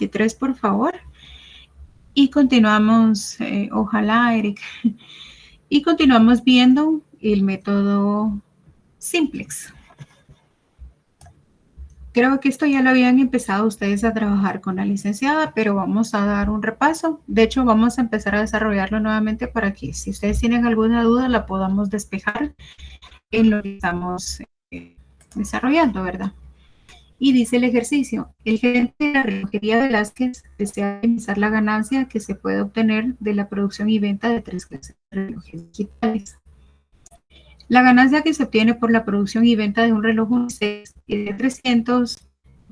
123, por favor. Y continuamos, ojalá, Eric, y continuamos viendo el método Simplex. Creo que esto ya lo habían empezado ustedes a trabajar con la licenciada, pero vamos a dar un repaso. De hecho, vamos a empezar a desarrollarlo nuevamente para que si ustedes tienen alguna duda la podamos despejar en lo que estamos desarrollando, ¿verdad? Y dice el ejercicio: el gerente de la relojería Velázquez desea optimizar la ganancia que se puede obtener de la producción y venta de 3 clases de relojes digitales. La ganancia que se obtiene por la producción y venta de un reloj unisex es de 300,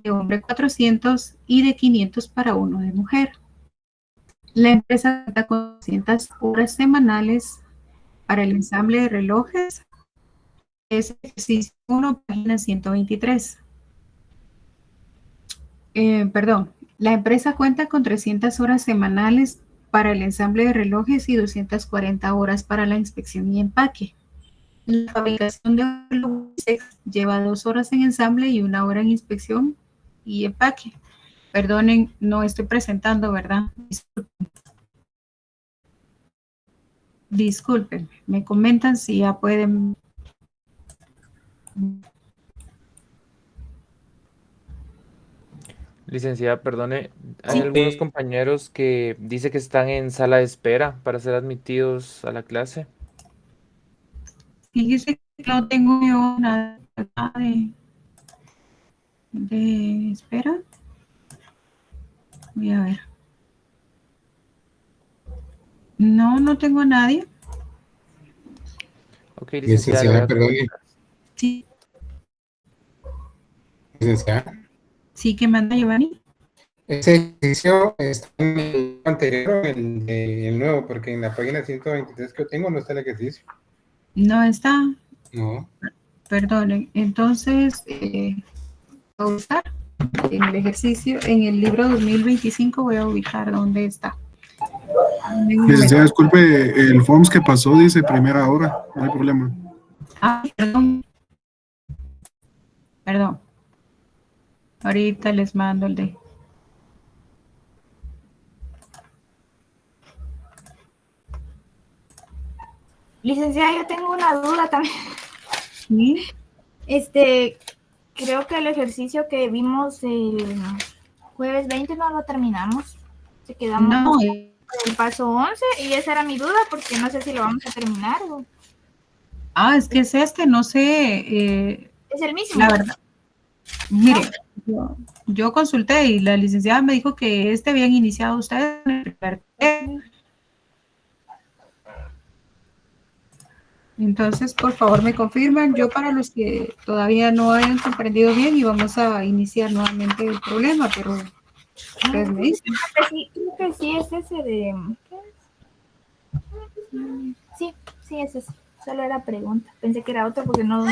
de hombre 400 y de 500 para uno de mujer. La empresa cuenta con 200 horas semanales para el ensamble de relojes. Es ejercicio 1, página 123. Perdón, la empresa cuenta con 300 horas semanales para el ensamble de relojes y 240 horas para la inspección y empaque. La fabricación de un reloj lleva 2 horas en ensamble y 1 hora en inspección y empaque. Perdonen, no estoy presentando, ¿verdad? Disculpen, me comentan si ya pueden. Licenciada, perdone, hay algunos compañeros que dice que están en sala de espera para ser admitidos a la clase. Fíjese que no tengo yo nada de espera. Voy a ver. No, no tengo a nadie. Ok, licenciada, le voy a perdone. Sí, Licenciada. sí, que manda Giovanni. Ese ejercicio está en el anterior, el nuevo, porque en la página 123 que yo tengo no está el ejercicio. No está. No. Perdonen. Entonces, voy a buscar en el ejercicio, en el libro 2025 voy a ubicar dónde está. Licenciada, disculpe, el FOMS que pasó dice primera hora, no hay problema. Ah, perdón. Perdón. Ahorita les mando el de. Licenciada, yo tengo una duda también. ¿Sí? Creo que el ejercicio que vimos el jueves 20 no lo terminamos. Se quedamos No, en el paso 11 y esa era mi duda porque no sé si lo vamos a terminar. es que es no sé. Es el mismo. La verdad. Mire, yo consulté y la licenciada me dijo que habían iniciado ustedes en el primer tema. Entonces, por favor, me confirman. Yo, para los que todavía no hayan comprendido bien, y vamos a iniciar nuevamente el problema, pero ustedes me dicen. Creo que sí es ese de... ¿qué es? Sí, es ese. Solo era pregunta. Pensé que era otro porque no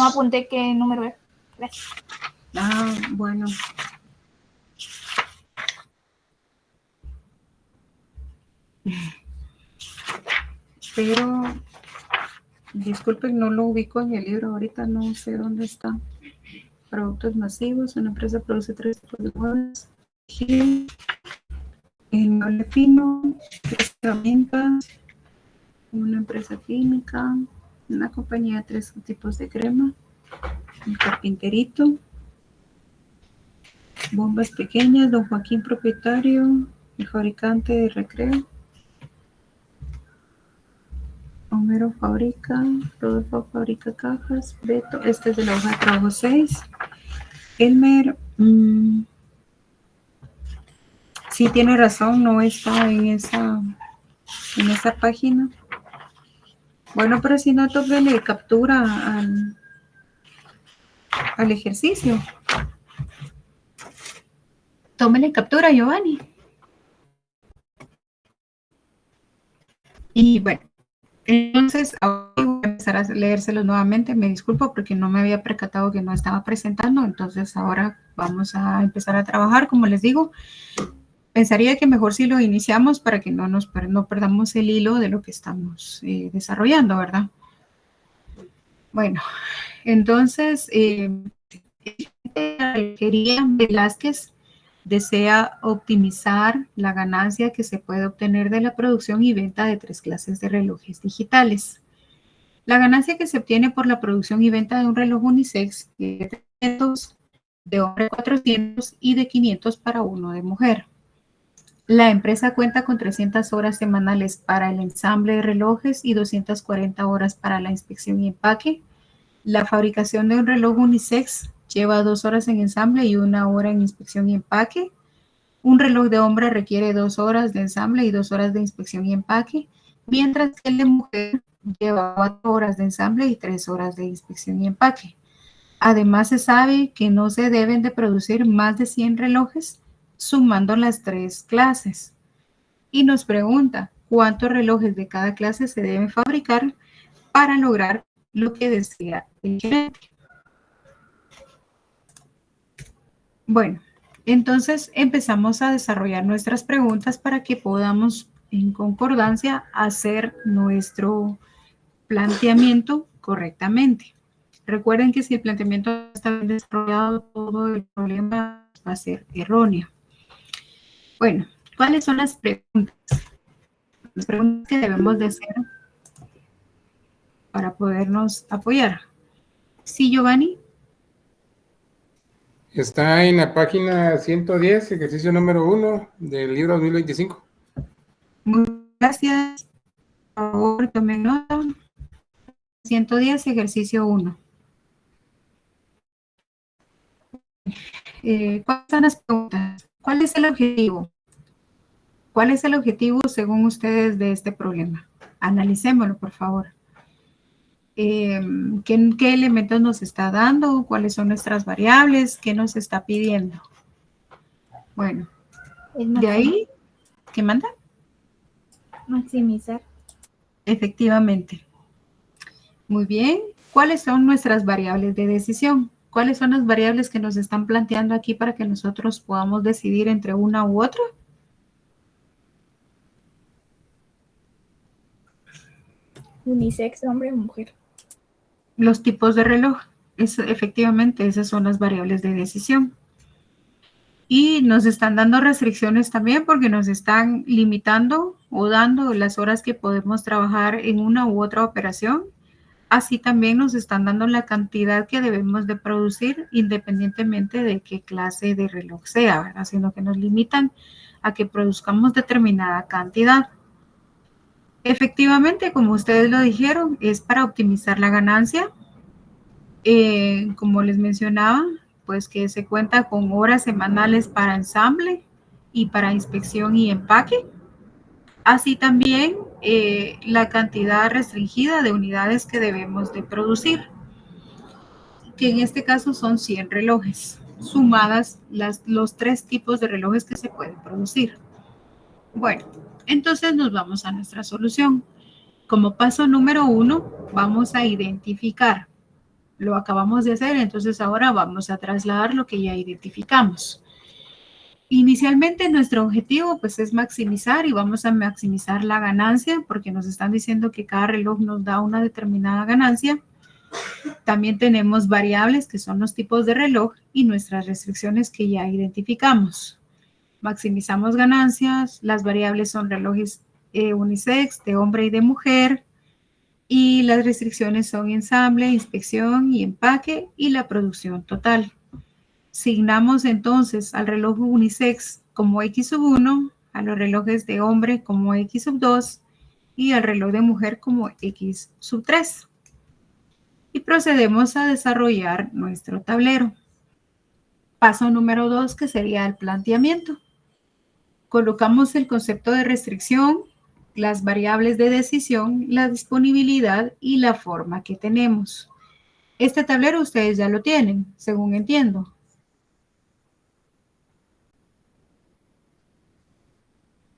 apunté qué número era. Gracias. Bueno. Pero, disculpen, no lo ubico en el libro. Ahorita no sé dónde está. Productos masivos. Una empresa produce 3 tipos de muebles. El mueble fino. 3 herramientas. Una empresa química. Una compañía de 3 tipos de crema. El carpinterito. Bombas pequeñas. Don Joaquín, propietario. El fabricante de recreo. Homero fabrica, Rodolfo fabrica cajas, Beto, este es de la hoja de trabajo 6. Elmer, sí tiene razón, no está en esa página. Bueno, pero si no, tómele captura al ejercicio. Tómele captura, Giovanni. Y bueno. Entonces, ahora voy a empezar a leérselos nuevamente. Me disculpo porque no me había percatado que no estaba presentando. Entonces, ahora vamos a empezar a trabajar. Como les digo, pensaría que mejor si lo iniciamos para que no perdamos el hilo de lo que estamos desarrollando, ¿verdad? Bueno, entonces, quería Velázquez desea optimizar la ganancia que se puede obtener de la producción y venta de 3 clases de relojes digitales. La ganancia que se obtiene por la producción y venta de un reloj unisex es de 300, de hombre 400 y de 500 para uno de mujer. La empresa cuenta con 300 horas semanales para el ensamble de relojes y 240 horas para la inspección y empaque. La fabricación de un reloj unisex lleva 2 horas en ensamble y 1 hora en inspección y empaque. Un reloj de hombre requiere 2 horas de ensamble y 2 horas de inspección y empaque, mientras que el de mujer lleva 4 horas de ensamble y 3 horas de inspección y empaque. Además, se sabe que no se deben de producir más de 100 relojes sumando las 3 clases. Y nos pregunta, ¿cuántos relojes de cada clase se deben fabricar para lograr lo que desea el cliente? Bueno, entonces empezamos a desarrollar nuestras preguntas para que podamos en concordancia hacer nuestro planteamiento correctamente. Recuerden que si el planteamiento está bien desarrollado, todo el problema va a ser erróneo. Bueno, ¿cuáles son las preguntas? Las preguntas que debemos de hacer para podernos apoyar. Sí, Giovanni. Está en la página 110, ejercicio número 1 del libro 2025. Muchas gracias. Por favor, tomen nota. 110, ejercicio 1. ¿Cuáles son las preguntas? ¿Cuál es el objetivo? ¿Cuál es el objetivo según ustedes de este problema? Analicémoslo, por favor. ¿Qué elementos nos está dando? ¿Cuáles son nuestras variables? ¿Qué nos está pidiendo? Bueno, de ahí, ¿qué manda? Maximizar. Efectivamente. Muy bien. ¿Cuáles son nuestras variables de decisión? ¿Cuáles son las variables que nos están planteando aquí para que nosotros podamos decidir entre una u otra? Unisex, hombre o mujer. Los tipos de reloj. Efectivamente, esas son las variables de decisión. Y nos están dando restricciones también porque nos están limitando o dando las horas que podemos trabajar en una u otra operación. Así también nos están dando la cantidad que debemos de producir independientemente de qué clase de reloj sea, ¿verdad? Sino que nos limitan a que produzcamos determinada cantidad. Efectivamente, como ustedes lo dijeron, es para optimizar la ganancia. Como les mencionaba, pues que se cuenta con horas semanales para ensamble y para inspección y empaque. Así también la cantidad restringida de unidades que debemos de producir, que en este caso son 100 relojes, sumadas los 3 tipos de relojes que se pueden producir. Bueno, entonces nos vamos a nuestra solución. Como paso número 1, vamos a identificar. Lo acabamos de hacer, entonces ahora vamos a trasladar lo que ya identificamos. Inicialmente nuestro objetivo pues es maximizar y vamos a maximizar la ganancia porque nos están diciendo que cada reloj nos da una determinada ganancia. También tenemos variables que son los tipos de reloj y nuestras restricciones que ya identificamos. Maximizamos ganancias, las variables son relojes unisex, de hombre y de mujer, y las restricciones son ensamble, inspección y empaque y la producción total. Asignamos entonces al reloj unisex como X1, a los relojes de hombre como X2 y al reloj de mujer como X3. Y procedemos a desarrollar nuestro tablero. Paso número 2, que sería el planteamiento. Colocamos el concepto de restricción, las variables de decisión, la disponibilidad y la forma que tenemos. Este tablero ustedes ya lo tienen, según entiendo.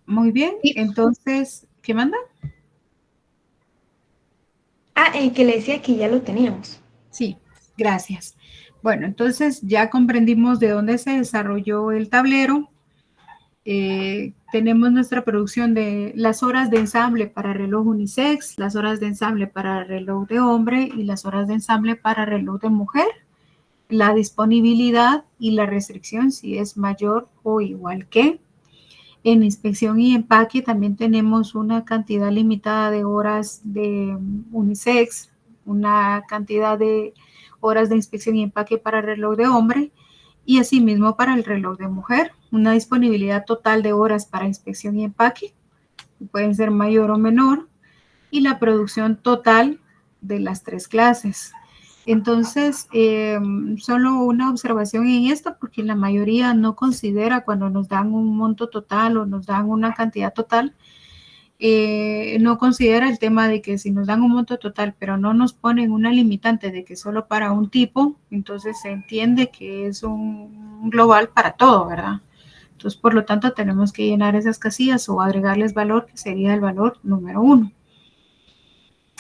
Muy bien, entonces, ¿qué manda? Que le decía que ya lo teníamos. Sí, gracias. Bueno, entonces ya comprendimos de dónde se desarrolló el tablero. Tenemos nuestra producción de las horas de ensamble para reloj unisex, las horas de ensamble para reloj de hombre y las horas de ensamble para reloj de mujer. la disponibilidad y la restricción si es mayor o igual que. En inspección y empaque también tenemos una cantidad limitada de horas de unisex, una cantidad de horas de inspección y empaque para el reloj de hombre y asimismo para el reloj de mujer. Una disponibilidad total de horas para inspección y empaque, pueden ser mayor o menor, y la producción total de las 3 clases. Entonces, solo una observación en esto, porque la mayoría no considera cuando nos dan un monto total o nos dan una cantidad total, no considera el tema de que si nos dan un monto total, pero no nos ponen una limitante de que solo para un tipo, entonces se entiende que es un global para todo, ¿verdad? Entonces, por lo tanto, tenemos que llenar esas casillas o agregarles valor, que sería el valor número 1.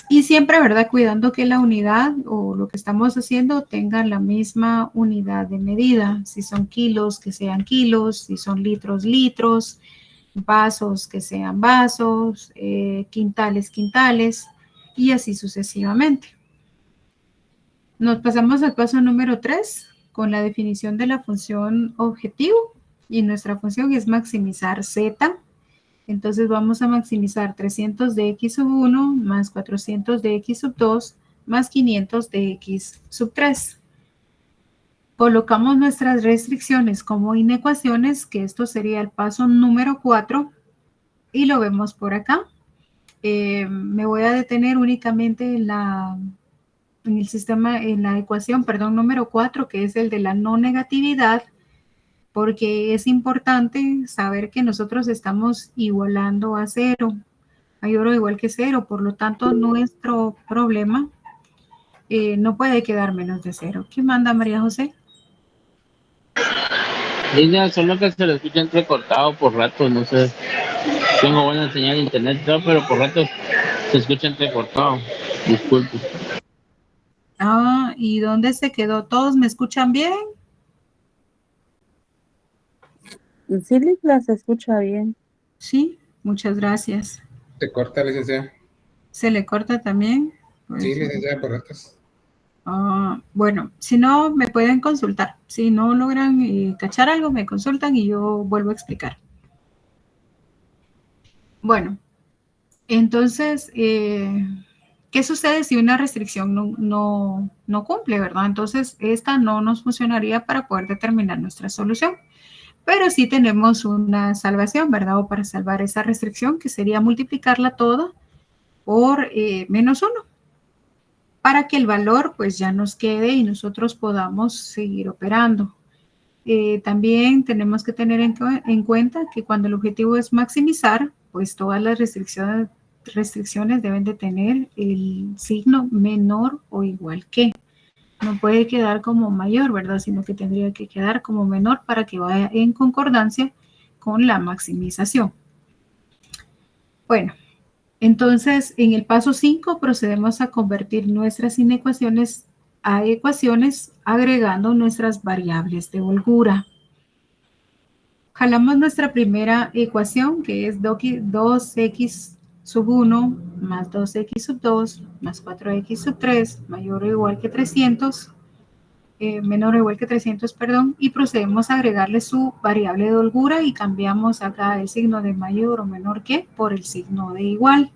Y siempre, ¿verdad? Cuidando que la unidad o lo que estamos haciendo tenga la misma unidad de medida. Si son kilos, que sean kilos. Si son litros, litros. Vasos, que sean vasos. Quintales, quintales. Y así sucesivamente. Nos pasamos al paso número 3 con la definición de la función objetivo. Y nuestra función es maximizar Z. Entonces vamos a maximizar 300 de x sub 1 más 400 de x sub 2 más 500 de x sub 3. Colocamos nuestras restricciones como inecuaciones, que esto sería el paso número 4, y lo vemos por acá. Me voy a detener únicamente en la ecuación número 4, que es el de la no negatividad, porque es importante saber que nosotros estamos igualando a 0, mayor o igual que 0, por lo tanto nuestro problema no puede quedar menos de 0. ¿Qué manda María José? Línea, solo que se lo escucha entrecortado por ratos, no sé. Tengo buena señal de internet, pero por ratos se escucha entrecortado. Disculpe. ¿Y dónde se quedó? ¿Todos me escuchan bien? Sí, las escucha bien. Sí, muchas gracias. Se corta, licenciada. ¿Se le corta también? Pues, Sí, licenciada, por ratos. Bueno, si no, me pueden consultar. Si no logran cachar algo, me consultan y yo vuelvo a explicar. Bueno, entonces, ¿qué sucede si una restricción no cumple, verdad? Entonces, esta no nos funcionaría para poder determinar nuestra solución. Pero sí tenemos una salvación, ¿verdad? O para salvar esa restricción, que sería multiplicarla toda por menos 1, para que el valor pues ya nos quede y nosotros podamos seguir operando. También tenemos que tener en cuenta que cuando el objetivo es maximizar, pues todas las restricciones deben de tener el signo menor o igual que. No puede quedar como mayor, ¿verdad? Sino que tendría que quedar como menor para que vaya en concordancia con la maximización. Bueno, entonces en el paso 5 procedemos a convertir nuestras inecuaciones a ecuaciones agregando nuestras variables de holgura. Jalamos nuestra primera ecuación, que es 2x sub 1 más 2x sub 2 más 4x sub 3 mayor o igual que 300, menor o igual que 300, perdón, y procedemos a agregarle su variable de holgura y cambiamos acá el signo de mayor o menor que por el signo de igual.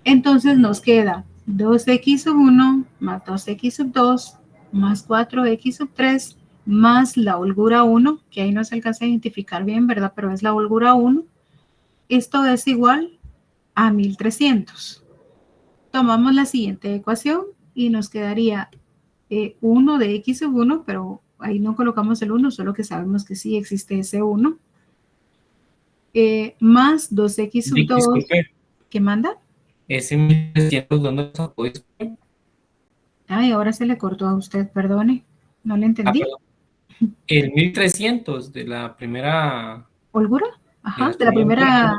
Entonces nos queda 2x sub 1 más 2x sub 2 más 4x sub 3 más la holgura 1, que ahí no se alcanza a identificar bien, ¿verdad? Pero es la holgura 1. Esto es igual a 1300. Tomamos la siguiente ecuación y nos quedaría 1 de x sub 1, pero ahí no colocamos el 1, solo que sabemos que sí existe ese 1. Más 2x sub 2. Disculpe. ¿Qué manda? Ese 1300, ¿dónde lo sacó? Ay, ahora se le cortó a usted, perdone. No le entendí. El 1300 de la primera... ¿Holgura? Ajá, de la primera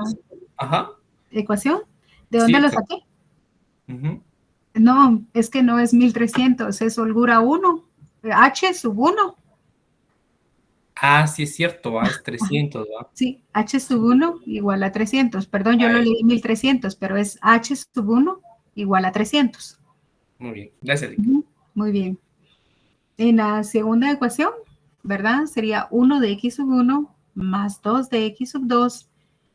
ajá. Ecuación. ¿De dónde lo saqué? Uh-huh. No, es que no es 1300, es holgura 1. H sub 1. Ah, sí es cierto, ¿va? Es 300, ¿va? Sí, H sub 1 igual a 300. Perdón, yo lo leí 1300, pero es H sub 1 igual a 300. Muy bien, gracias. Muy bien. En la segunda ecuación, ¿verdad? Sería 1 de x sub 1 más 2 de x sub 2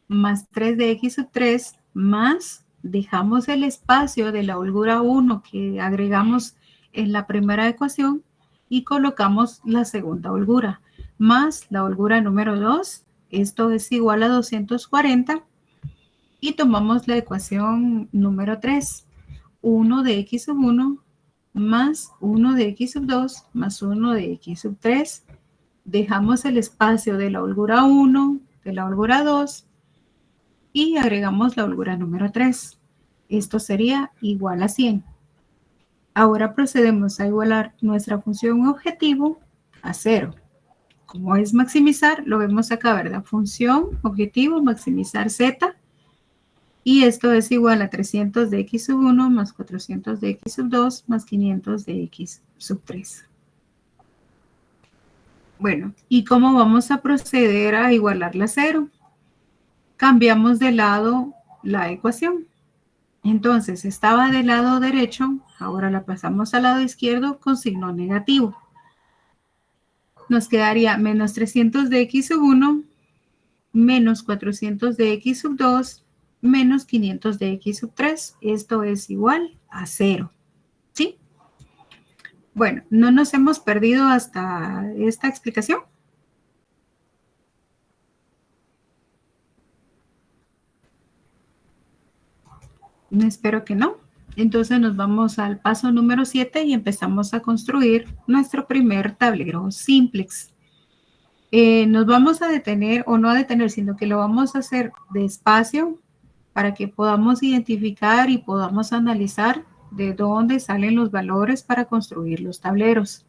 más 3 de x sub 3 más, dejamos el espacio de la holgura 1 que agregamos en la primera ecuación y colocamos la segunda holgura, más la holgura número 2. Esto es igual a 240 y tomamos la ecuación número 3. 1 de x sub 1 más 1 de x sub 2 más 1 de x sub 3. Dejamos el espacio de la holgura 1, de la holgura 2 y agregamos la holgura número 3. Esto sería igual a 100. Ahora procedemos a igualar nuestra función objetivo a 0. Como es maximizar, lo vemos acá, ¿verdad? Función objetivo, maximizar z. Y esto es igual a 300 de x sub 1 más 400 de x sub 2 más 500 de x sub 3. Bueno, ¿y cómo vamos a proceder a igualarla a 0? Cambiamos de lado la ecuación. Entonces, estaba del lado derecho, ahora la pasamos al lado izquierdo con signo negativo. Nos quedaría menos 300 de x sub 1 menos 400 de x sub 2 menos 500 de x sub 3. Esto es igual a 0. ¿Sí? Bueno, no nos hemos perdido hasta esta explicación. Espero que no. Entonces nos vamos al paso número 7 y empezamos a construir nuestro primer tablero simplex. Nos vamos a detener, o no a detener, sino que lo vamos a hacer despacio para que podamos identificar y podamos analizar de dónde salen los valores para construir los tableros.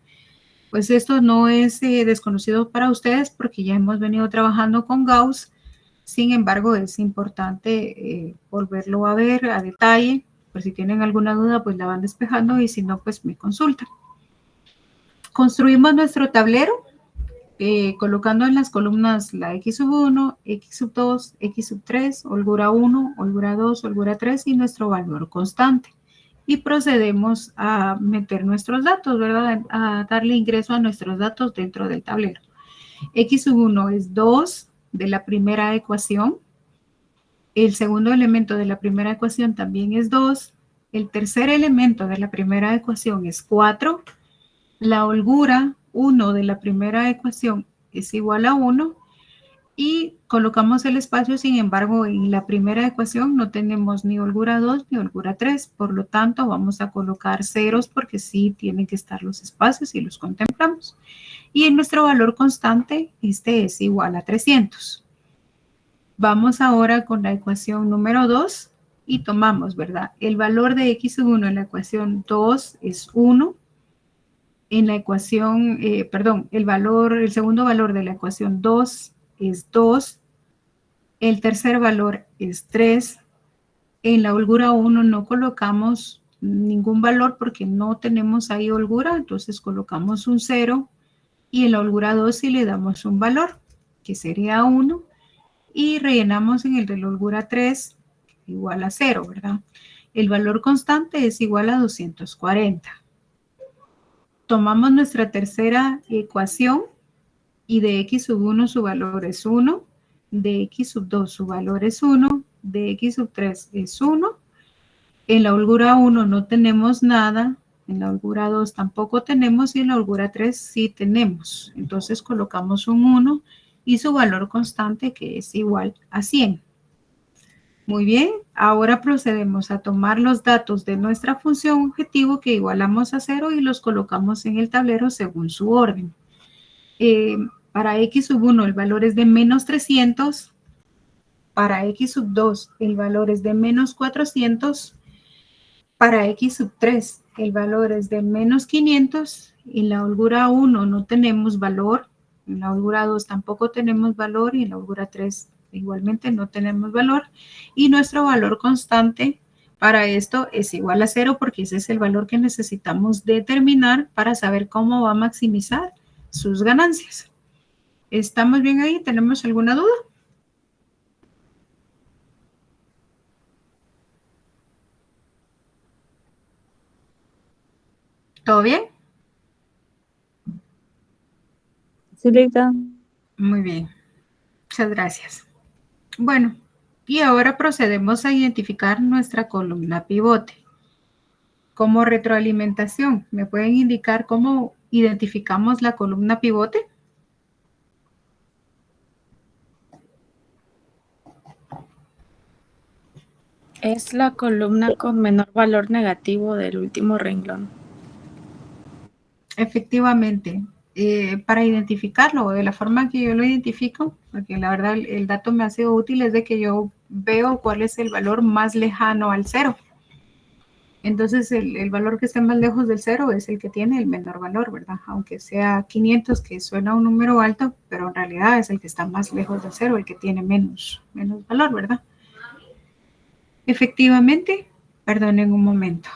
Pues esto no es desconocido para ustedes porque ya hemos venido trabajando con Gauss. Sin embargo, es importante volverlo a ver a detalle. Por si tienen alguna duda, pues la van despejando y si no, pues me consultan. Construimos nuestro tablero colocando en las columnas la x sub 1, x sub 2, x sub 3, holgura 1, holgura 2, holgura 3 y nuestro valor constante. Y procedemos a meter nuestros datos, ¿verdad? A darle ingreso a nuestros datos dentro del tablero. X sub 1 es 2 de la primera ecuación. El segundo elemento de la primera ecuación también es 2. El tercer elemento de la primera ecuación es 4. La holgura 1 de la primera ecuación es igual a 1. Y colocamos el espacio, sin embargo, en la primera ecuación no tenemos ni holgura 2 ni holgura 3. Por lo tanto, vamos a colocar ceros porque sí tienen que estar los espacios y los contemplamos. Y en nuestro valor constante, este es igual a 300. Vamos ahora con la ecuación número 2 y tomamos, ¿verdad? El valor de x sub 1 en la ecuación 2 es 1. En la ecuación, el segundo valor de la ecuación 2 es 2. El tercer valor es 3. En la holgura 1 no colocamos ningún valor porque no tenemos ahí holgura, entonces colocamos un 0. Y en la holgura 2 sí le damos un valor, que sería 1. Y rellenamos en el de la holgura 3 igual a 0, ¿verdad? El valor constante es igual a 240. Tomamos nuestra tercera ecuación y de x sub 1 su valor es 1, de x sub 2 su valor es 1, de x sub 3 es 1. En la holgura 1 no tenemos nada, en la holgura 2 tampoco tenemos y en la holgura 3 sí tenemos. Entonces colocamos un 1 y su valor constante que es igual a 100. Muy bien, ahora procedemos a tomar los datos de nuestra función objetivo que igualamos a 0 y los colocamos en el tablero según su orden. Para x sub 1 el valor es de menos 300, para x sub 2 el valor es de menos 400, para x sub 3 el valor es de menos 500, en la holgura 1 no tenemos valor, en la holgura 2 tampoco tenemos valor y en la holgura 3 igualmente no tenemos valor. Y nuestro valor constante para esto es igual a 0 porque ese es el valor que necesitamos determinar para saber cómo va a maximizar sus ganancias. ¿Estamos bien ahí? ¿Tenemos alguna duda? ¿Todo bien? Sí, Lita. Muy bien. Muchas gracias. Bueno, y ahora procedemos a identificar nuestra columna pivote. Como retroalimentación, ¿me pueden indicar cómo identificamos la columna pivote? Es la columna con menor valor negativo del último renglón. Efectivamente, para identificarlo, de la forma que yo lo identifico, porque la verdad el dato me ha sido útil, es de que yo veo cuál es el valor más lejano al cero. Entonces, el valor que esté más lejos del cero es el que tiene el menor valor, ¿verdad? Aunque sea 500, que suena un número alto, pero en realidad es el que está más lejos del cero, el que tiene menos valor, ¿verdad? Efectivamente, perdonen un momento.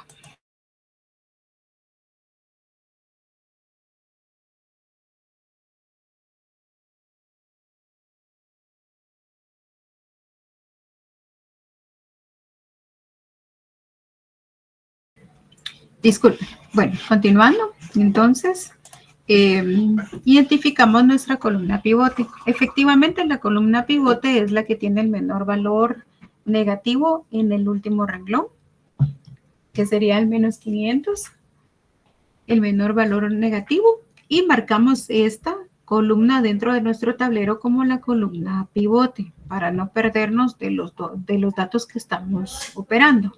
Disculpe. Bueno, continuando. Entonces, identificamos nuestra columna pivote. Efectivamente, la columna pivote es la que tiene el menor valor negativo en el último renglón, que sería el menos 500, el menor valor negativo, y marcamos esta columna dentro de nuestro tablero como la columna pivote, para no perdernos de los datos que estamos operando.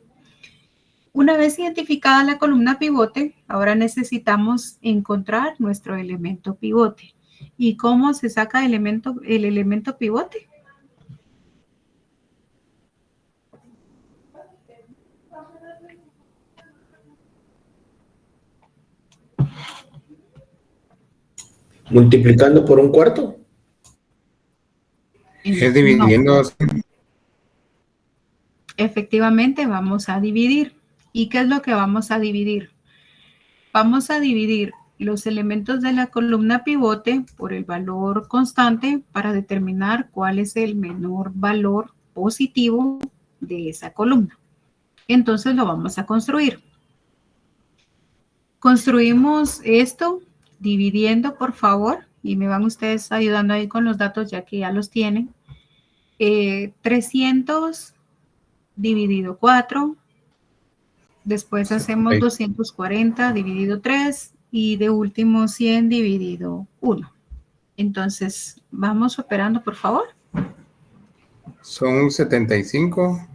Una vez identificada la columna pivote, ahora necesitamos encontrar nuestro elemento pivote. ¿Y cómo se saca el elemento pivote? Multiplicando por un cuarto. Es dividiendo. No. Efectivamente, vamos a dividir. ¿Y qué es lo que vamos a dividir? Vamos a dividir los elementos de la columna pivote por el valor constante para determinar cuál es el menor valor positivo de esa columna. Entonces lo vamos a construir. Construimos esto dividiendo, por favor, y me van ustedes ayudando ahí con los datos ya que ya los tienen. 300 dividido 4. Después hacemos 240 dividido 3 y de último 100 dividido 1. Entonces, vamos operando, por favor. Son 75,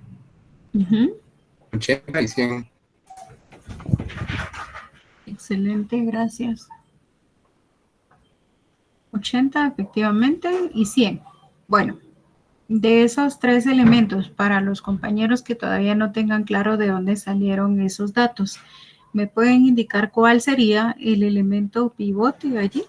80 y 100. Excelente, gracias. 80 efectivamente y 100. Bueno, de esos tres elementos, para los compañeros que todavía no tengan claro de dónde salieron esos datos, ¿me pueden indicar cuál sería el elemento pivote allí?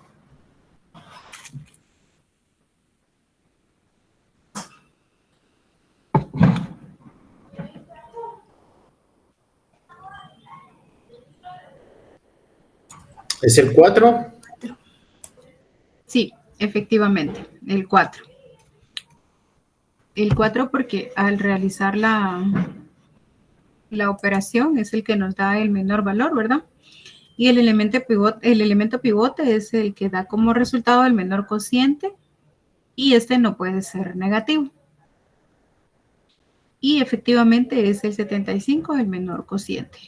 ¿Es el 4? Sí, efectivamente, el 4. El 4 porque al realizar la operación es el que nos da el menor valor, ¿verdad? Y el elemento pivote es el que da como resultado el menor cociente y este no puede ser negativo. Y efectivamente es el 75 el menor cociente.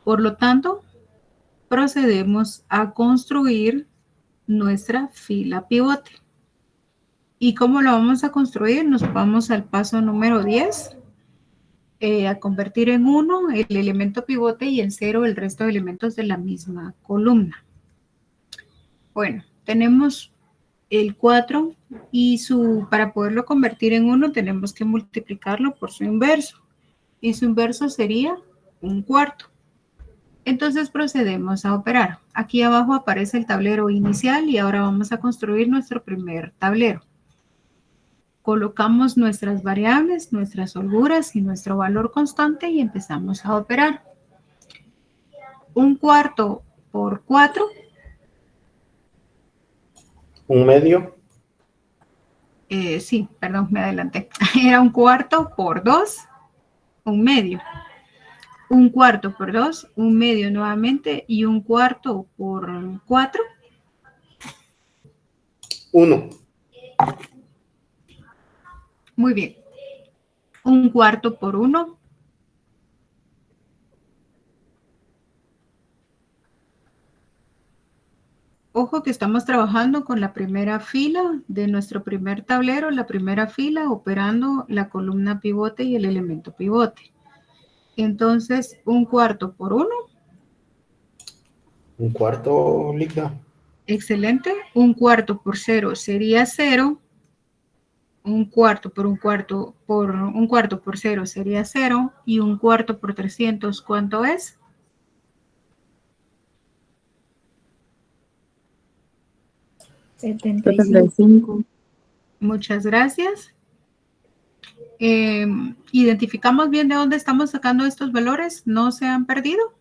Por lo tanto, procedemos a construir nuestra fila pivote. ¿Y cómo lo vamos a construir? Nos vamos al paso número 10, a convertir en 1 el elemento pivote y en 0 el resto de elementos de la misma columna. Bueno, tenemos el 4 y para poderlo convertir en 1 tenemos que multiplicarlo por su inverso. Y su inverso sería un cuarto. Entonces procedemos a operar. Aquí abajo aparece el tablero inicial y ahora vamos a construir nuestro primer tablero. Colocamos nuestras variables, nuestras holguras y nuestro valor constante y empezamos a operar. Un cuarto por 4. ¿Un medio? Sí, perdón, me adelanté. Era un cuarto por 2, un medio. Un cuarto por 2, un medio nuevamente y un cuarto por 4. 1. Muy bien. Un cuarto por 1. Ojo que estamos trabajando con la primera fila de nuestro primer tablero, la primera fila operando la columna pivote y el elemento pivote. Entonces, un cuarto por 1. Un cuarto, Ligda. Excelente. Un cuarto por 0 sería 0. Un cuarto por un cuarto por un cuarto por 0 sería 0. Y un cuarto por 300, ¿cuánto es? 75. Muchas gracias. ¿Identificamos bien de dónde estamos sacando estos valores? ¿No se han perdido?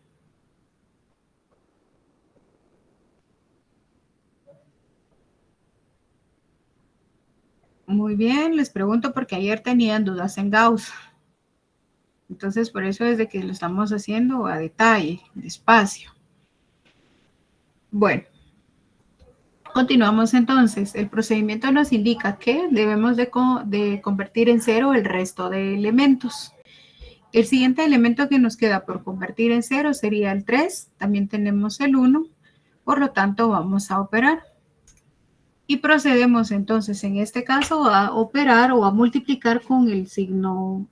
Muy bien, les pregunto porque ayer tenían dudas en Gauss. Entonces, por eso es de que lo estamos haciendo a detalle, despacio. Bueno, continuamos entonces. El procedimiento nos indica que debemos de convertir en 0 el resto de elementos. El siguiente elemento que nos queda por convertir en 0 sería el 3. También tenemos el 1. Por lo tanto, vamos a operar. Y procedemos entonces en este caso a operar o a multiplicar con el signo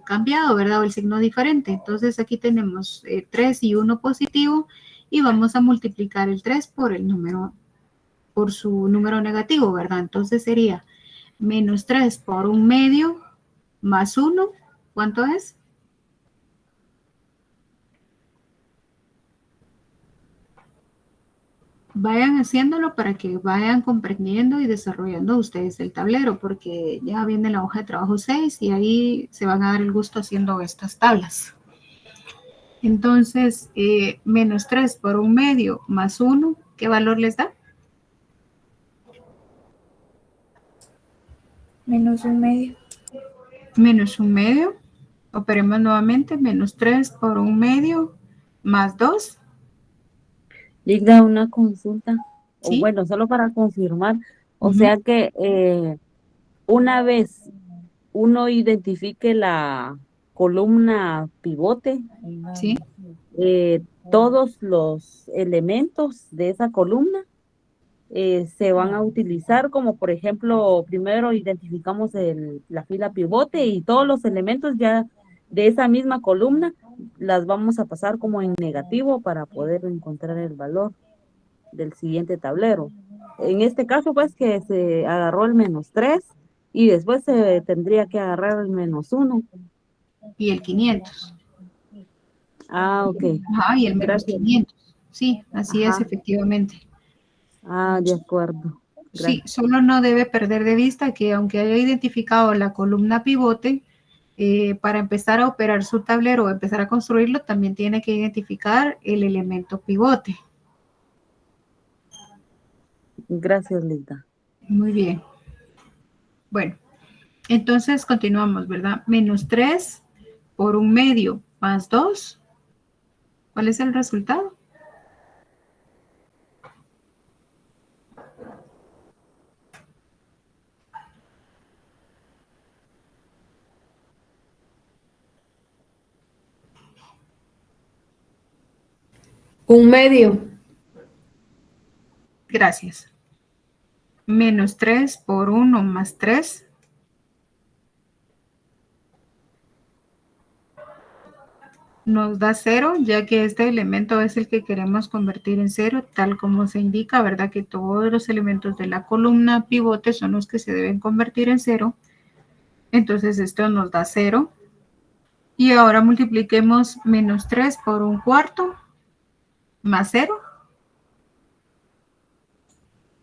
cambiado, ¿verdad? O el signo diferente. Entonces aquí tenemos 3 y 1 positivo y vamos a multiplicar el 3 por el número, por su número negativo, ¿verdad? Entonces sería menos 3 por 1/2 más 1. ¿Cuánto es? Vayan haciéndolo para que vayan comprendiendo y desarrollando ustedes el tablero, porque ya viene la hoja de trabajo 6 y ahí se van a dar el gusto haciendo estas tablas. Entonces, menos 3 por 1/2 más 1, ¿qué valor les da? Menos 1/2. Menos 1/2. Operemos nuevamente. Menos 3 por 1/2 más 2. Ligda, una consulta. O ¿Sí? bueno, solo para confirmar. O sea que una vez uno identifique la columna pivote, ¿Sí? todos los elementos de esa columna se van a utilizar, como por ejemplo, primero identificamos la fila pivote y todos los elementos ya de esa misma columna las vamos a pasar como en negativo para poder encontrar el valor del siguiente tablero. En este caso, pues que se agarró el menos 3 y después se tendría que agarrar el menos 1. Y el 500. Ah, ok. Ajá, y el menos Gracias. 500. Sí, así es, Ajá. efectivamente. Ah, de acuerdo. Sí, Gracias. solo no debe perder de vista que aunque haya identificado la columna pivote, para empezar a operar su tablero o empezar a construirlo, también tiene que identificar el elemento pivote. Gracias, Linda. Muy bien. Bueno, entonces continuamos, ¿verdad? Menos 3 por 1/2 más 2. ¿Cuál es el resultado? Un medio. Gracias. Menos 3 por 1 más 3. Nos da 0, ya que este elemento es el que queremos convertir en 0, tal como se indica, ¿verdad? Que todos los elementos de la columna pivote son los que se deben convertir en 0. Entonces esto nos da 0. Y ahora multipliquemos menos 3 por 1/4 más 0.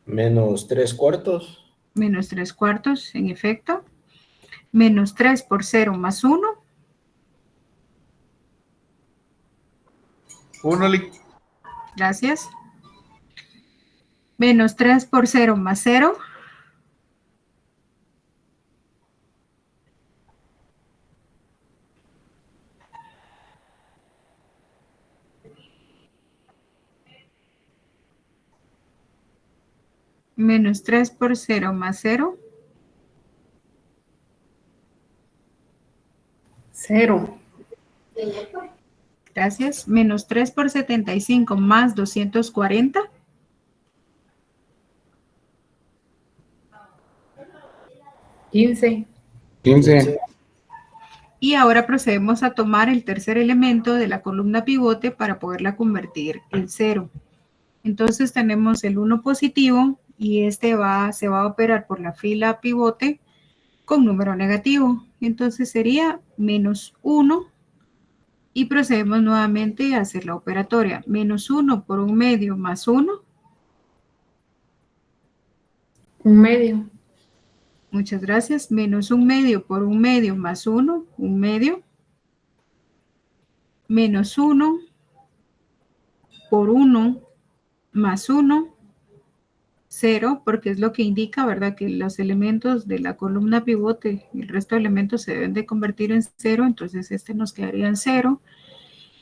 Menos 3/4. Menos 3/4, en efecto. Menos 3 por 0 más 1. 1. Gracias. Menos 3 por 0 más 0. Menos 3 por 0 más 0. 0. Gracias. Menos 3 por 75 más 240. 15. 15. Y ahora procedemos a tomar el tercer elemento de la columna pivote para poderla convertir en 0. Entonces tenemos el 1 positivo y este se va a operar por la fila pivote con número negativo. Entonces sería menos 1 y procedemos nuevamente a hacer la operatoria. Menos 1 por 1 medio más 1. 1 medio. Muchas gracias. Menos 1 medio por 1 medio más 1. 1 medio. Menos 1 por 1 más 1. 0, porque es lo que indica, ¿verdad? Que los elementos de la columna pivote, el resto de elementos se deben de convertir en 0, entonces este nos quedaría en 0.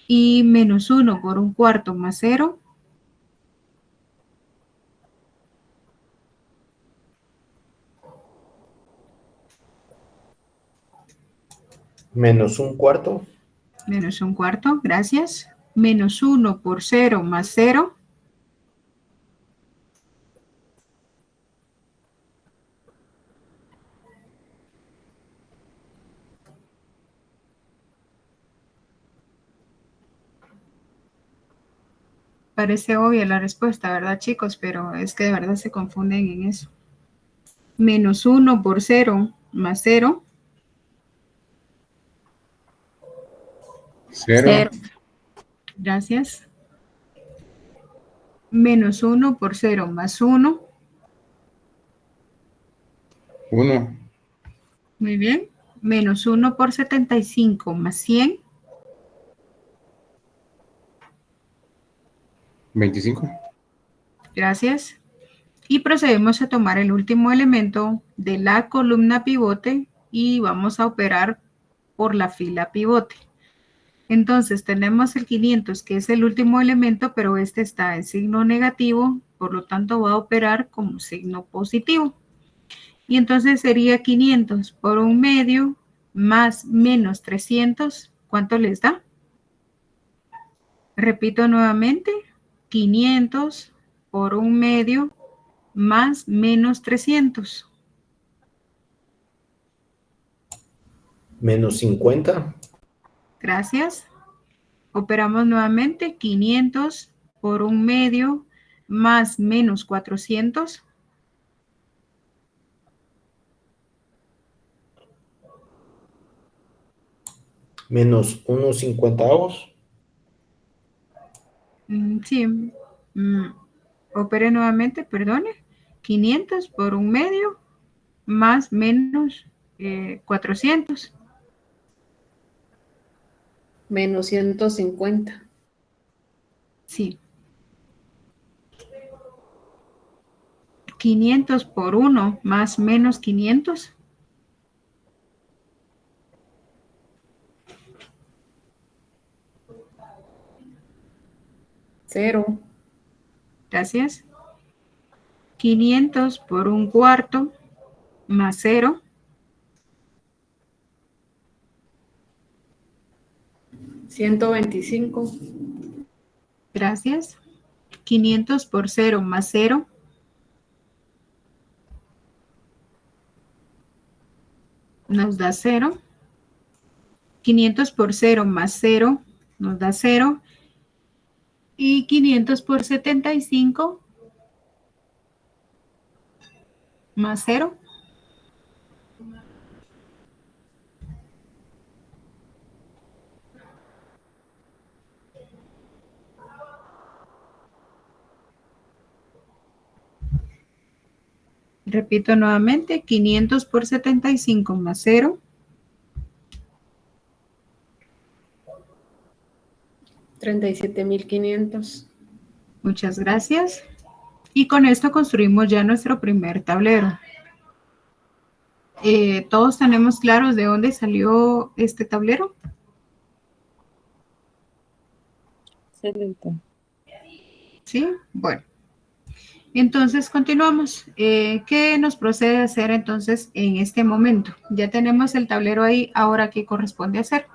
Y menos 1 por 1 cuarto más 0. Menos 1 cuarto. Menos 1 cuarto, gracias. Menos 1 por 0 más 0. Parece obvia la respuesta, ¿verdad, chicos? Pero es que de verdad se confunden en eso. Menos 1 por 0 más 0. 0. Gracias. Menos 1 por 0 más 1. 1. Muy bien. Menos 1 por 75 más 100. 25. Gracias. Y procedemos a tomar el último elemento de la columna pivote y vamos a operar por la fila pivote. Entonces tenemos el 500, que es el último elemento, pero este está en signo negativo, por lo tanto va a operar como signo positivo. Y entonces sería 500 por 1 medio más menos 300. ¿Cuánto les da? Repito nuevamente, 500 por 1 medio más menos 300. Menos 50. Gracias. Operamos nuevamente 500 por 1 medio más menos 400. Menos 1/50. Sí. Opere nuevamente, perdone. 500 por 1 medio más menos 400. Menos 150. Sí. 500 por 1 más menos 500. Cero. Gracias. 500 por 1 cuarto más 0. 125. Gracias. 500 por 0 más 0. Nos da 0. 500 por 0 más 0 nos da 0. Y 500 por 75 más 0. Repito nuevamente, 500 por 75 más 0. 37.500. Muchas gracias. Y con esto construimos ya nuestro primer tablero. ¿Todos tenemos claros de dónde salió este tablero? Excelente. Sí, bueno. Entonces, continuamos. ¿Qué nos procede a hacer entonces en este momento? Ya tenemos el tablero ahí, ahora ¿qué corresponde hacer?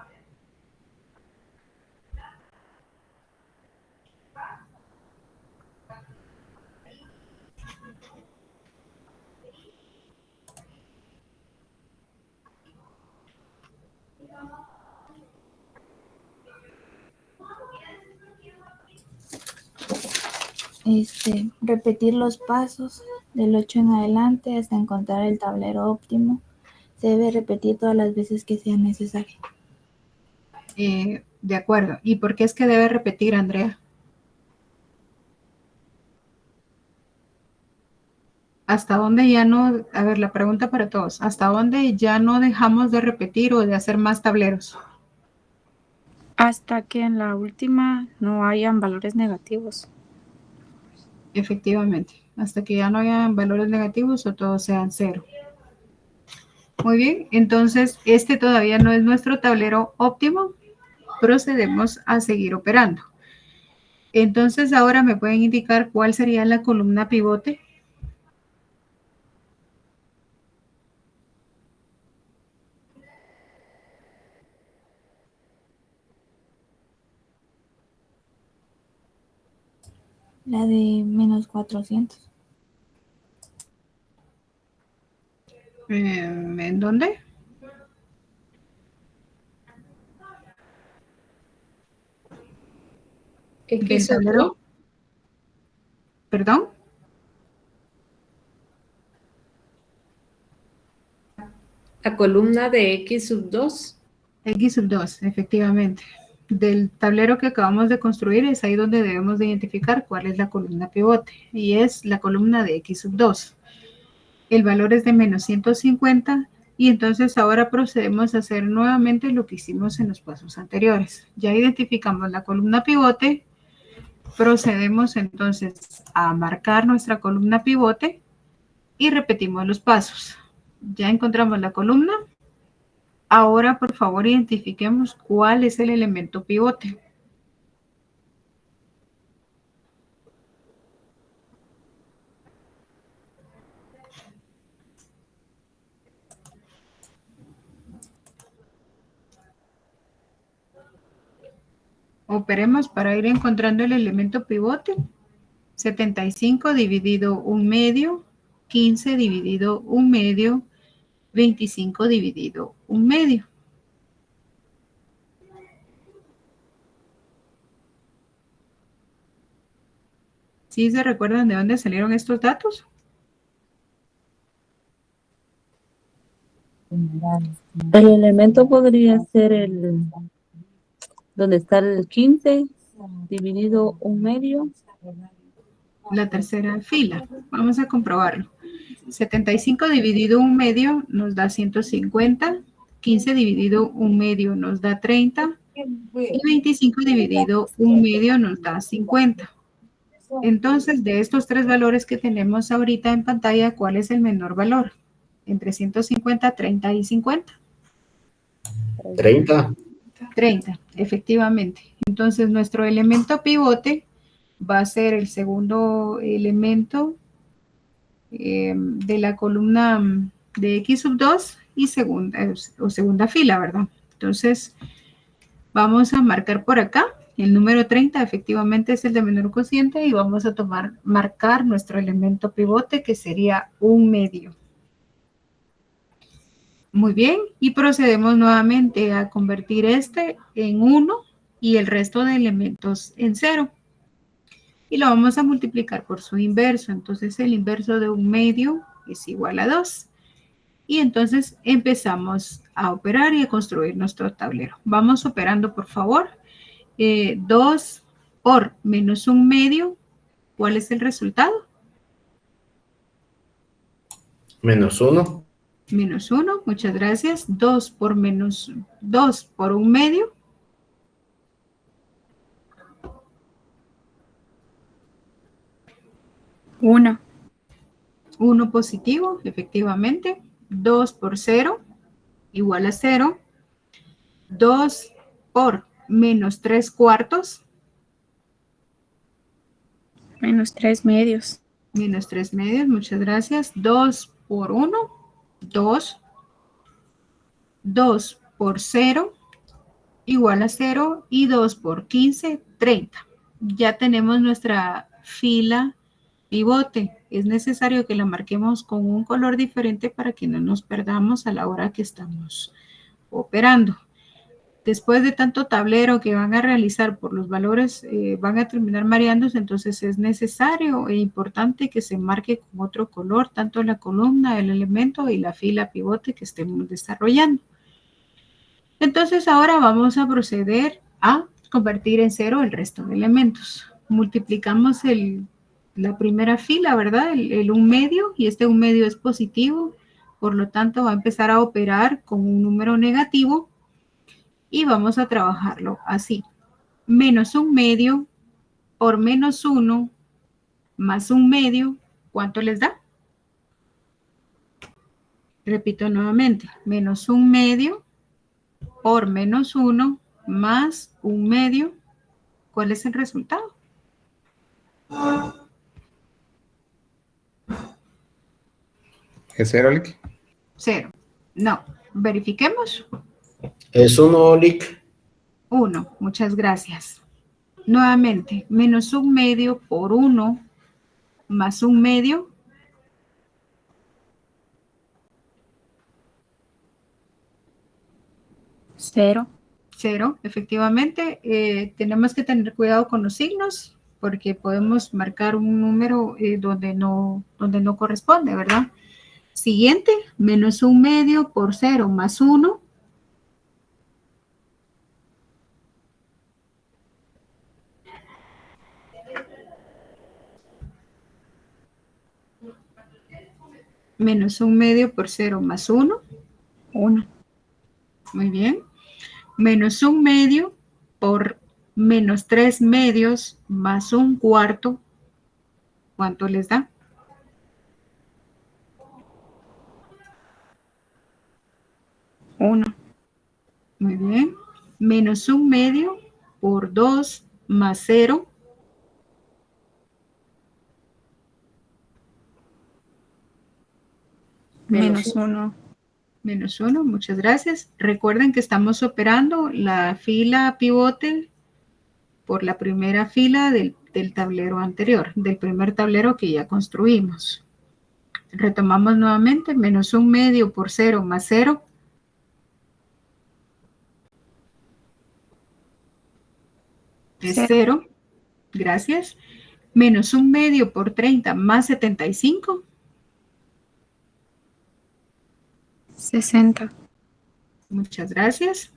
Repetir los pasos del 8 en adelante hasta encontrar el tablero óptimo. Se debe repetir todas las veces que sea necesario. De acuerdo. ¿Y por qué es que debe repetir, Andrea? ¿Hasta dónde ya no? A ver, la pregunta para todos. ¿Hasta dónde ya no dejamos de repetir o de hacer más tableros? Hasta que en la última no hayan valores negativos. Efectivamente. Hasta que ya no hayan valores negativos o todos sean cero. Muy bien. Entonces, este todavía no es nuestro tablero óptimo. Procedemos a seguir operando. Entonces, ahora me pueden indicar cuál sería la columna pivote. La de menos 400. ¿En dónde? ¿Del tablero? ¿Perdón? La columna de X sub 2. X sub 2, efectivamente. Del tablero que acabamos de construir es ahí donde debemos de identificar cuál es la columna pivote. Y es la columna de X sub 2. El valor es de menos 150 y entonces ahora procedemos a hacer nuevamente lo que hicimos en los pasos anteriores. Ya identificamos la columna pivote. Procedemos entonces a marcar nuestra columna pivote y repetimos los pasos. Ya encontramos la columna. Ahora, por favor, identifiquemos cuál es el elemento pivote. Operemos para ir encontrando el elemento pivote. 75 dividido 1/2, 15 dividido 1/2, 25 dividido 1/2. ¿Sí se recuerdan de dónde salieron estos datos? El elemento podría ser el donde está el 15 dividido 1/2. La tercera fila. Vamos a comprobarlo. 75 dividido 1/2 nos da 150. 15 dividido 1/2 nos da 30. Y 25 dividido 1/2 nos da 50. Entonces, de estos tres valores que tenemos ahorita en pantalla, ¿cuál es el menor valor? Entre 150, 30 y 50. 30. 30, efectivamente. Entonces, nuestro elemento pivote va a ser el segundo elemento de la columna de X sub 2 y segunda fila, ¿verdad? Entonces, vamos a marcar por acá. El número 30 efectivamente es el de menor cociente y vamos a marcar nuestro elemento pivote que sería 1/2. Muy bien, y procedemos nuevamente a convertir este en 1 y el resto de elementos en 0. Y lo vamos a multiplicar por su inverso. Entonces el inverso de 1/2 es igual a 2. Y entonces empezamos a operar y a construir nuestro tablero. Vamos operando, por favor. 2 por menos 1/2. ¿Cuál es el resultado? Menos 1. Menos 1, muchas gracias. 2 por 1/2. 1. 1 positivo, efectivamente. 2 por 0, igual a 0. 2 por menos 3/4. Menos 3/2. Menos 3 medios, muchas gracias. 2 por 1, 2. 2 por 0, igual a 0. Y 2 por 15, 30. Ya tenemos nuestra fila pivote. Es necesario que la marquemos con un color diferente para que no nos perdamos a la hora que estamos operando. Después de tanto tablero que van a realizar por los valores, van a terminar mareándose, entonces es necesario e importante que se marque con otro color, tanto la columna, el elemento y la fila pivote que estemos desarrollando. Entonces ahora vamos a proceder a convertir en 0 el resto de elementos. Multiplicamos la primera fila, ¿verdad? El 1 medio, y este 1 medio es positivo, por lo tanto va a empezar a operar con un número negativo. Y vamos a trabajarlo así. Menos 1 medio por menos 1 más 1 medio, ¿cuánto les da? Repito nuevamente. Menos 1 medio por menos 1 más 1 medio. ¿Cuál es el resultado? ¿Es 0, Lick? 0. No. Verifiquemos. Es 1, Lick. 1. Muchas gracias. Nuevamente, menos 1 medio por 1 más 1 medio. Cero. 0, efectivamente. Tenemos que tener cuidado con los signos porque podemos marcar un número donde no corresponde, ¿verdad? Siguiente, menos 1 medio por 0 más 1. Menos 1 medio por 0 más 1. 1. Muy bien. Menos 1 medio por menos 3 medios más 1 cuarto. ¿Cuánto les da? Uno. Muy bien. Menos 1 medio por 2 más 0. Menos 1. Menos 1, muchas gracias. Recuerden que estamos operando la fila pivote por la primera fila del tablero anterior, del primer tablero que ya construimos. Retomamos nuevamente, menos 1 medio por 0 más 0. Es 0. Gracias. Menos 1 medio por 30 más 75. 60. Muchas gracias.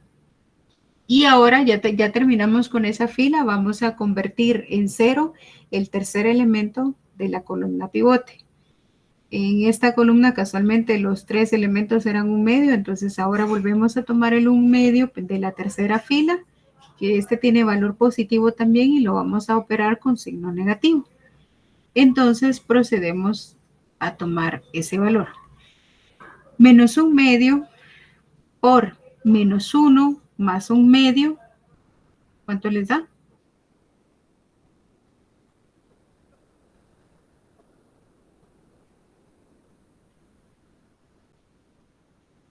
Y ahora ya terminamos con esa fila. Vamos a convertir en 0 el tercer elemento de la columna pivote. En esta columna casualmente los 3 elementos eran 1 medio, entonces ahora volvemos a tomar el 1 medio de la tercera fila, que este tiene valor positivo también y lo vamos a operar con signo negativo. Entonces procedemos a tomar ese valor. Menos 1 medio por menos 1 más 1 medio. ¿Cuánto les da?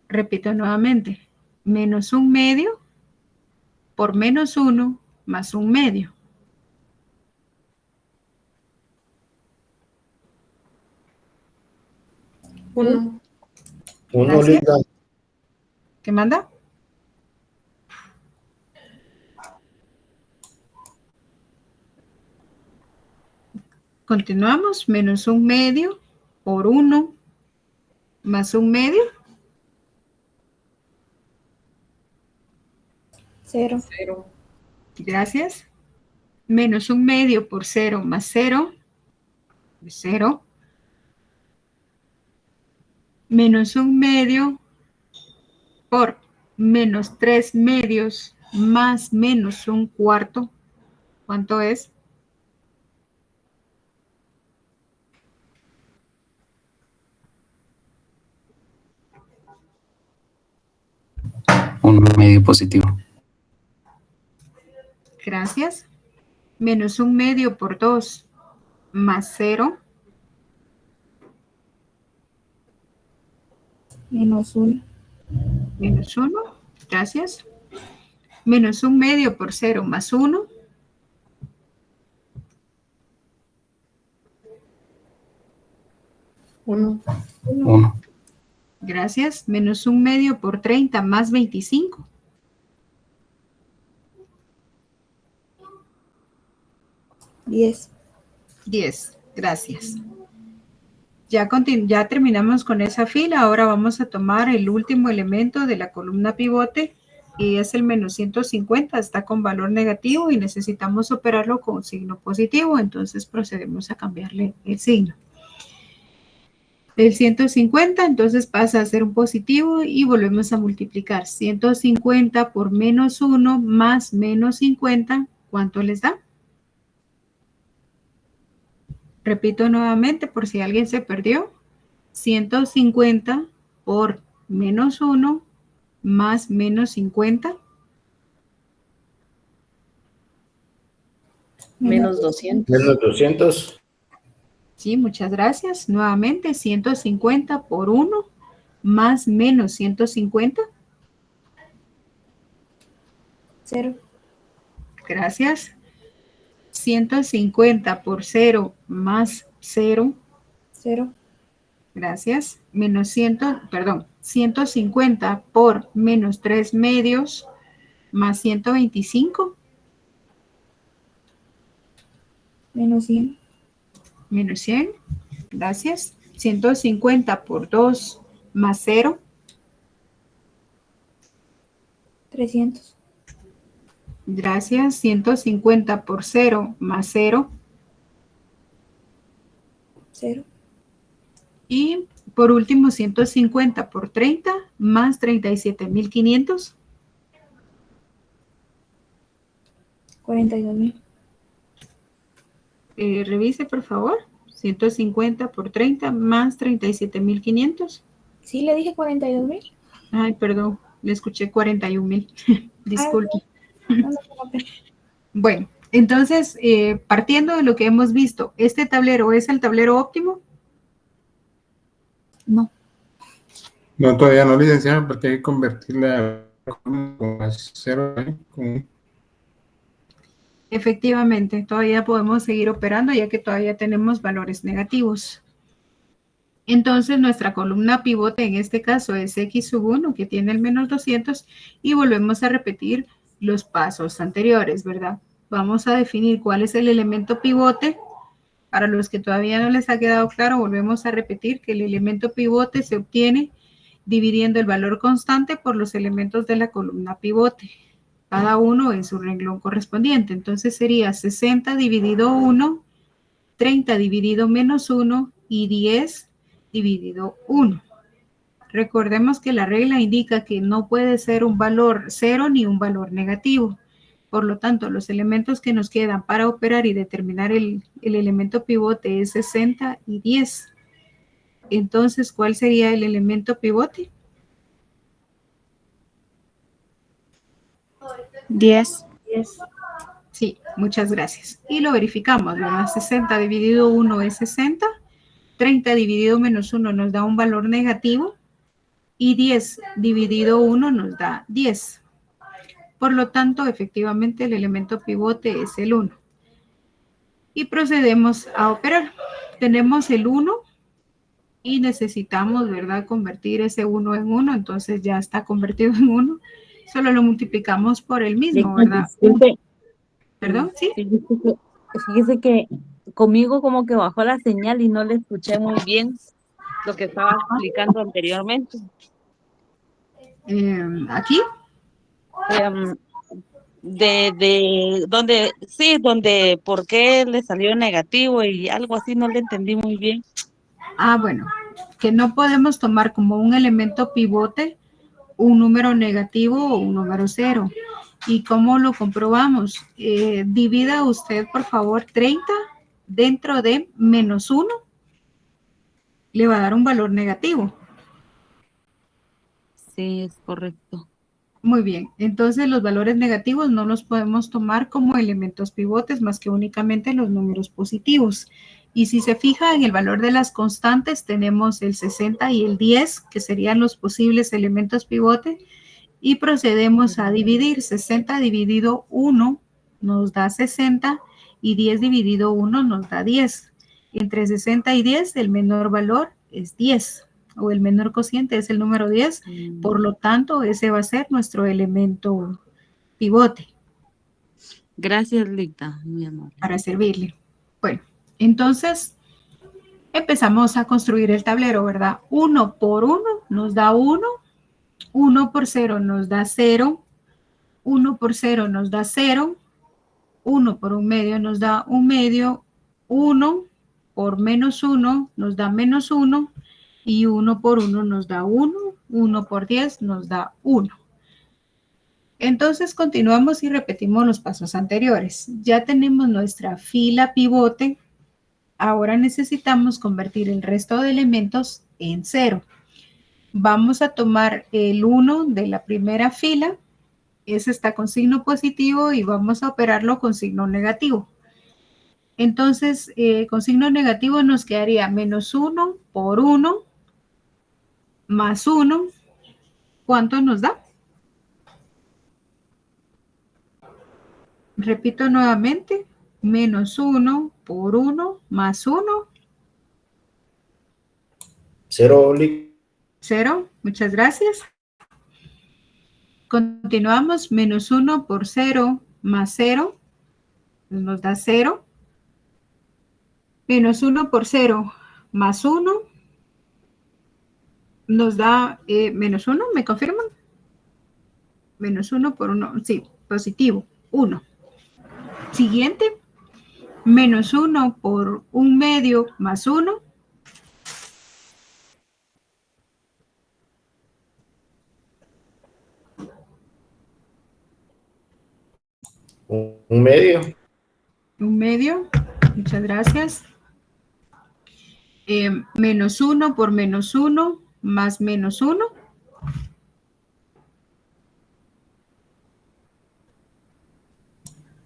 Repito nuevamente. Menos 1 medio por menos 1 más 1 medio. Uno. 1, Lick. ¿Qué manda? Continuamos. Menos 1 medio por 1 más 1 medio. 0. 0. Gracias. Menos 1 medio por 0 más 0. 0. Menos 1 medio por menos 3 medios más menos 1 cuarto. ¿Cuánto es? Un medio positivo. Gracias. Menos 1 medio por 2 más 0. Menos 1. Menos 1. Gracias. Menos 1 medio por 0 más 1. Uno. 1. Gracias. Menos 1 medio por 30 más 25. 10. 10. Gracias. Ya terminamos con esa fila. Ahora vamos a tomar el último elemento de la columna pivote y es el menos 150. Está con valor negativo y necesitamos operarlo con signo positivo. Entonces procedemos a cambiarle el signo. El 150 entonces pasa a ser un positivo y volvemos a multiplicar. 150 por menos 1 más menos 50, ¿cuánto les da? Repito nuevamente por si alguien se perdió. 150 por menos 1 más menos 50. Menos 200. Menos 200. Sí, muchas gracias. Nuevamente, 150 por 1 más menos 150. 0. Gracias. 150 por 0 más 0. 0. Gracias. Menos 150 por menos 3 medios más 125. Menos 100. Menos 100. Gracias. 150 por 2 más 0. 300. Gracias. 150 por 0 más 0. 0. Y por último, 150 por 30 más 37.500. 42.000. Revise, por favor. 150 por 30 más 37.500. Sí, le dije 42.000. Ay, perdón. Le escuché 41.000. Disculpe. No, no, no. Bueno, entonces, partiendo de lo que hemos visto, ¿este tablero es el tablero óptimo? No. No, todavía no, licenciado, porque hay que convertirle a 0. Efectivamente, todavía podemos seguir operando ya que todavía tenemos valores negativos. Entonces, nuestra columna pivote en este caso es X sub 1, que tiene el menos 200, y volvemos a repetir los pasos anteriores, ¿verdad? Vamos a definir cuál es el elemento pivote. Para los que todavía no les ha quedado claro, volvemos a repetir que el elemento pivote se obtiene dividiendo el valor constante por los elementos de la columna pivote, cada uno en su renglón correspondiente. Entonces sería 60 dividido 1, 30 dividido menos 1 y 10 dividido 1. Recordemos que la regla indica que no puede ser un valor 0 ni un valor negativo. Por lo tanto, los elementos que nos quedan para operar y determinar el elemento pivote es 60 y 10. Entonces, ¿cuál sería el elemento pivote? 10. 10. Sí, muchas gracias. Y lo verificamos, ¿verdad? 60 dividido 1 es 60. 30 dividido menos 1 nos da un valor negativo. Y 10 dividido 1 nos da 10. Por lo tanto, efectivamente, el elemento pivote es el 1. Y procedemos a operar. Tenemos el 1 y necesitamos, ¿verdad?, convertir ese 1 en 1. Entonces ya está convertido en 1. Solo lo multiplicamos por el mismo, ¿verdad? Disculpe. ¿Perdón? ¿Sí? Fíjese que conmigo como que bajó la señal y no le escuché muy bien lo que estaba explicando anteriormente. ¿Aquí? Donde por qué le salió negativo y algo así, no le entendí muy bien. Ah, bueno, que no podemos tomar como un elemento pivote un número negativo o un número 0. ¿Y cómo lo comprobamos? Divida usted, por favor, 30 dentro de menos 1. Le va a dar un valor negativo. Sí, es correcto. Muy bien, entonces los valores negativos no los podemos tomar como elementos pivotes más que únicamente los números positivos. Y si se fija en el valor de las constantes, tenemos el 60 y el 10, que serían los posibles elementos pivote, y procedemos a dividir. 60 dividido 1 nos da 60 y 10 dividido 1 nos da 10. Entre 60 y 10, el menor valor es 10, o el menor cociente es el número 10. Por lo tanto, ese va a ser nuestro elemento pivote. Gracias, Lita. Muy amable. Para servirle. Bueno, entonces empezamos a construir el tablero, ¿verdad? 1 por 1 nos da 1, 1 por 0 nos da 0, 1 por 0 nos da 0, 1 por 1/2 nos da 1/2, 1 por -1 nos da -1, y 1 por 1 nos da 1, 1 por 10 nos da 1. Entonces continuamos y repetimos los pasos anteriores. Ya tenemos nuestra fila pivote. Ahora necesitamos convertir el resto de elementos en 0. Vamos a tomar el 1 de la primera fila. Ese está con signo positivo y vamos a operarlo con signo negativo. Entonces, con signo negativo nos quedaría -1 por 1 más 1. ¿Cuánto nos da? Repito nuevamente, -1 por 1 más 1. 0, Lick. 0, muchas gracias. Continuamos, -1 por 0 más 0, nos da 0. -1 por 0 más 1, nos da -1, ¿me confirman? -1 por 1, sí, positivo, 1. Siguiente, -1 por 1/2 más 1. Un medio. 1/2, muchas gracias. -1 por -1 más -1.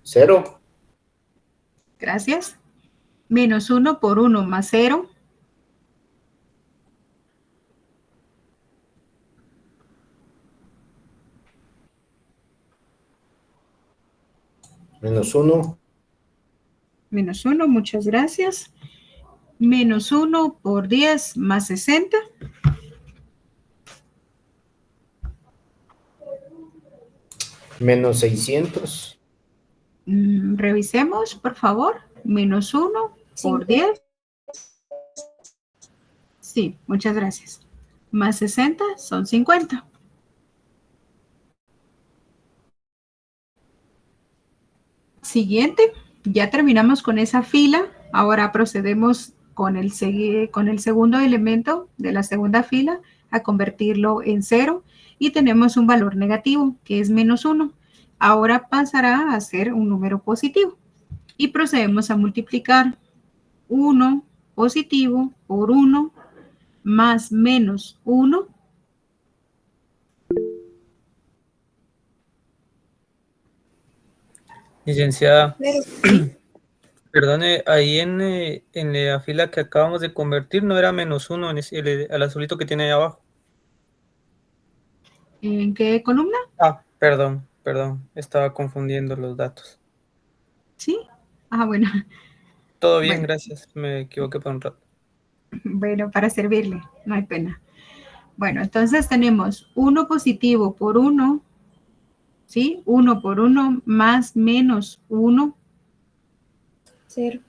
Cero. Gracias. -1 por 1 más 0. -1. -1, muchas gracias. -1 por 10 más 60. -600. Revisemos, por favor. -1 por 10. Sí, muchas gracias. Más 60 son 50. Siguiente, ya terminamos con esa fila. Ahora procedemos con el segundo elemento de la segunda fila a convertirlo en 0 y tenemos un valor negativo que es -1. Ahora pasará a ser un número positivo y procedemos a multiplicar 1 positivo por 1 más -1. Licenciada, perdone, ahí en la fila que acabamos de convertir no era -1 en al azulito que tiene ahí abajo. ¿En qué columna? Ah, perdón, estaba confundiendo los datos. Sí. Ah, bueno. Todo bien, Bueno. gracias, me equivoqué por un rato. Bueno, para servirle, no hay pena. Bueno, entonces tenemos 1 positivo por 1, ¿sí? 1 por 1 más -1. 0.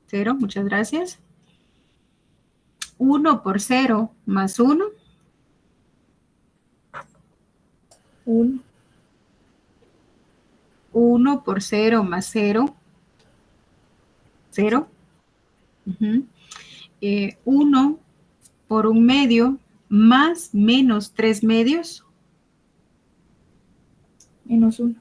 0, muchas gracias. 1 por 0 más 1. 1. 1 por 0 más 0. 0. 1 por 1/2 más -3 medios. -1.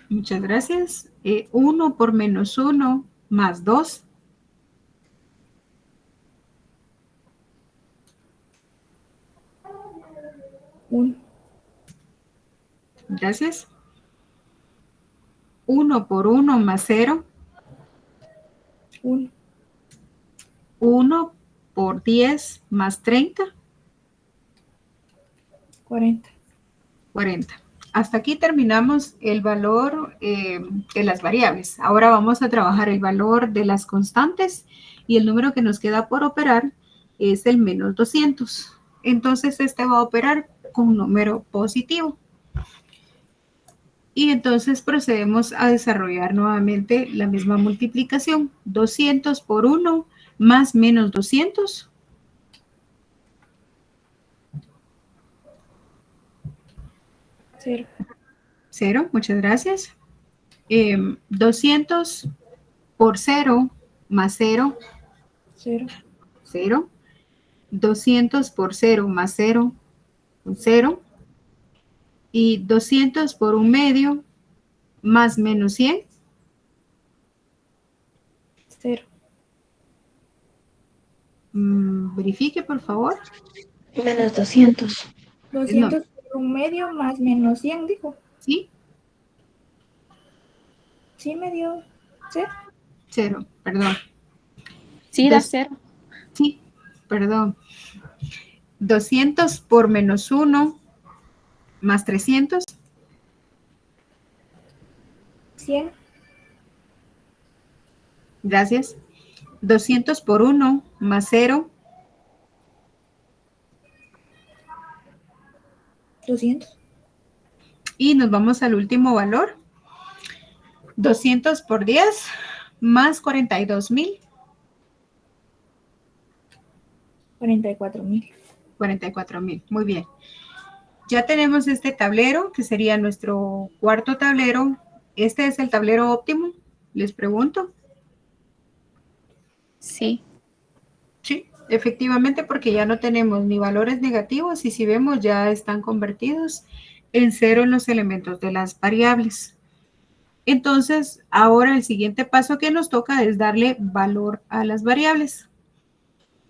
Muchas gracias. 1 por -1 más 2. 1. Gracias. 1 por 1 más 0. 1. 1 por 10 más 30. 40. 40. Hasta aquí terminamos el valor de las variables. Ahora vamos a trabajar el valor de las constantes y el número que nos queda por operar es el menos 200. Entonces este va a operar con un número positivo. Y entonces procedemos a desarrollar nuevamente la misma multiplicación. 200 por 1 más menos 200. 0. 0, muchas gracias. 200 por 0 más 0. 0. 0. 200 por 0 más 0. 0. Y 200 por 1/2 más menos 100. 0. Verifique, por favor. Menos 200. No. 200 por 1/2 más menos 100, dijo. ¿Sí? Sí, me dio 0. 0, perdón. Sí, da 0. Sí, perdón. 200 por menos 1 más 300. 100. Gracias. 200 por 1 más 0. 200. Y nos vamos al último valor. 200 por 10 más 42,000. 44,000. 44,000. Muy bien. Ya tenemos este tablero, que sería nuestro cuarto tablero. ¿Este es el tablero óptimo? Les pregunto. Sí. Sí, efectivamente, porque ya no tenemos ni valores negativos y si vemos ya están convertidos en 0 en los elementos de las variables. Entonces, ahora el siguiente paso que nos toca es darle valor a las variables.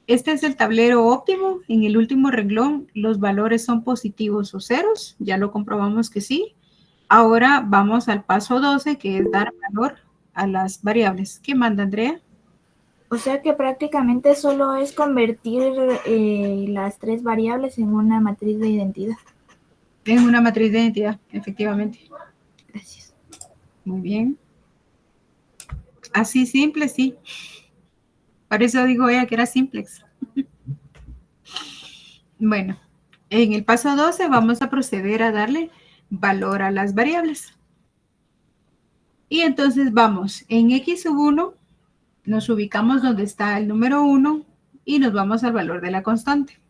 Este es el tablero óptimo. En el último renglón, los valores son positivos o ceros. Ya lo comprobamos que sí. Ahora vamos al paso 12, que es dar valor a las variables. ¿Qué manda, Andrea? O sea que prácticamente solo es convertir las 3 variables en una matriz de identidad. En una matriz de identidad, efectivamente. Gracias. Muy bien. Así simple, sí. Por eso digo ella que era simplex. Bueno, en el paso 12 vamos a proceder a darle valor a las variables. Y entonces vamos, en x sub 1, nos ubicamos donde está el número 1 y nos vamos al valor de la constante.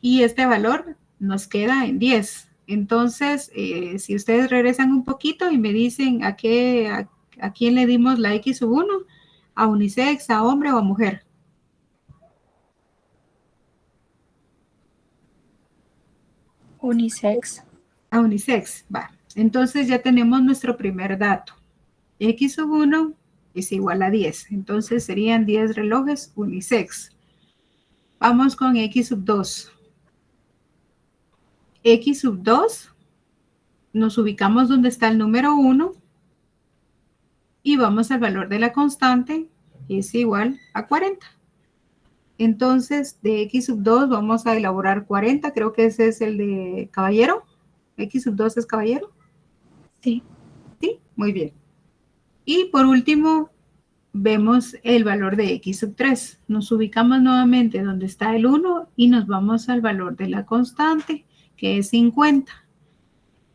Y este valor nos queda en 10. Entonces, si ustedes regresan un poquito y me dicen a quién le dimos la x sub 1, a unisex, a hombre o a mujer. Unisex. A unisex, va. Entonces ya tenemos nuestro primer dato. X sub 1 es igual a 10. Entonces serían 10 relojes unisex. Vamos con X sub 2. X sub 2, nos ubicamos donde está el número 1 y vamos al valor de la constante, es igual a 40. Entonces, de X sub 2 vamos a elaborar 40, creo que ese es el de caballero. X sub 2 es caballero. Sí. Sí, muy bien. Y por último, vemos el valor de X sub 3. Nos ubicamos nuevamente donde está el 1 y nos vamos al valor de la constante, que es 50.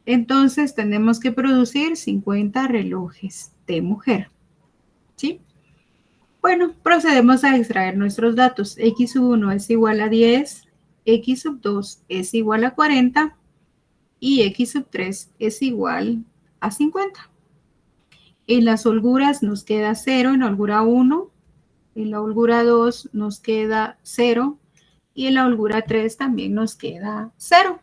Entonces, tenemos que producir 50 relojes de mujer. ¿Sí? Bueno, procedemos a extraer nuestros datos. X sub 1 es igual a 10, X sub 2 es igual a 40 y X sub 3 es igual a 50. En las holguras nos queda 0, en la holgura 1, en la holgura 2 nos queda 0 y en la holgura 3 también nos queda 0.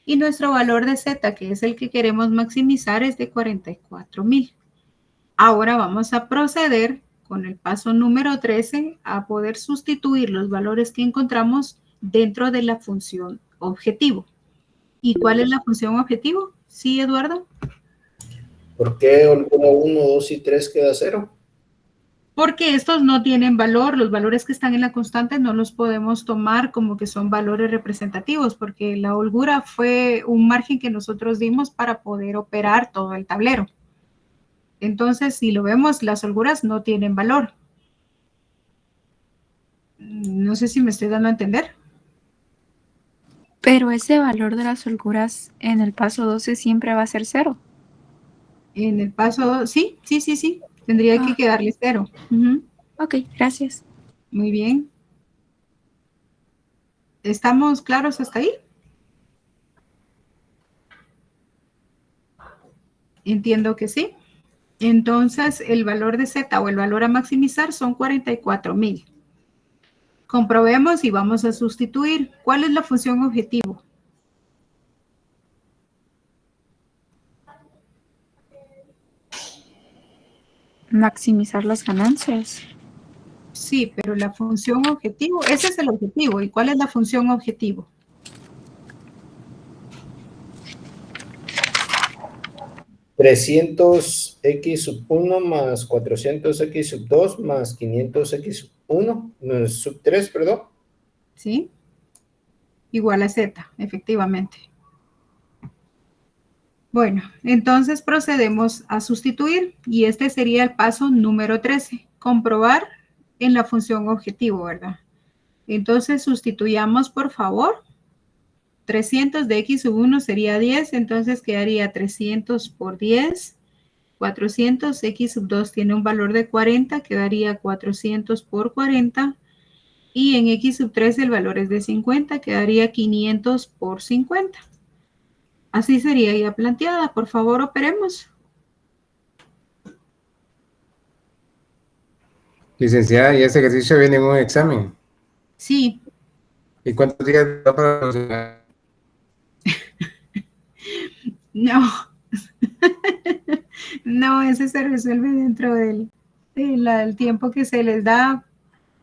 Y nuestro valor de Z, que es el que queremos maximizar, es de 44,000. Ahora vamos a proceder con el paso número 13 a poder sustituir los valores que encontramos dentro de la función objetivo. ¿Y cuál es la función objetivo? ¿Sí, Eduardo? ¿Por qué holgura 1, 2 y 3 queda 0? Porque estos no tienen valor, los valores que están en la constante no los podemos tomar como que son valores representativos, porque la holgura fue un margen que nosotros dimos para poder operar todo el tablero. Entonces, si lo vemos, las holguras no tienen valor. No sé si me estoy dando a entender. Pero ese valor de las holguras en el paso 12 siempre va a ser 0. En el paso, sí. Tendría que quedarle 0. Ok, gracias. Muy bien. ¿Estamos claros hasta ahí? Entiendo que sí. Entonces, el valor de Z o el valor a maximizar son 44,000. Comprobemos y vamos a sustituir. ¿Cuál es la función objetivo? Maximizar las ganancias. Sí, pero la función objetivo, ese es el objetivo. ¿Y cuál es la función objetivo? $300x⁻1 más 400x⁻2 más 500x⁻1 perdón. ¿Sí? Igual a Z, efectivamente. Bueno, entonces procedemos a sustituir y este sería el paso número 13. Comprobar en la función objetivo, ¿verdad? Entonces sustituyamos, por favor. 300 de x sub 1 sería 10, entonces quedaría 300 por 10. 400, x sub 2 tiene un valor de 40, quedaría 400 por 40. Y en x sub 3 el valor es de 50, quedaría 500 por 50. Así sería ya planteada. Por favor, operemos. Licenciada, ¿y ese ejercicio viene en un examen? Sí. ¿Y cuántos días da para solucionar? No. No, ese se resuelve dentro del tiempo que se les da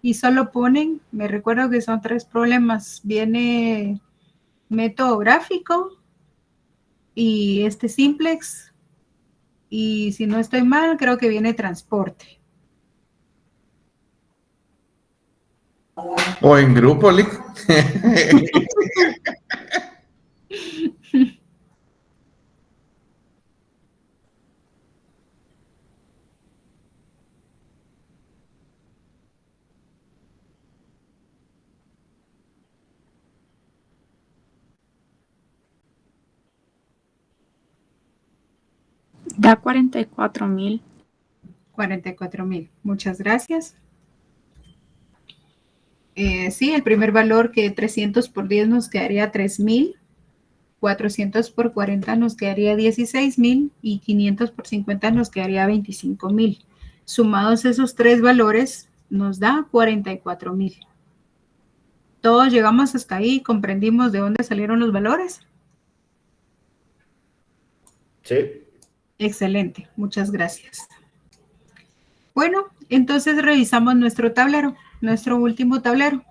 y solo ponen, me recuerdo que son 3 problemas. Viene método gráfico y simplex y si no estoy mal, creo que viene transporte. O en grupo, Lick. Da 44,000. 44,000. Muchas gracias. Sí, el primer valor que 300 por 10 nos quedaría 3,000. 400 por 40 nos quedaría 16,000 y 500 por 50 nos quedaría 25,000. Sumados esos 3 valores nos da 44,000. ¿Todos llegamos hasta ahí? ¿Comprendimos de dónde salieron los valores? Sí. Excelente, muchas gracias. Bueno, entonces revisamos nuestro tablero, nuestro último tablero.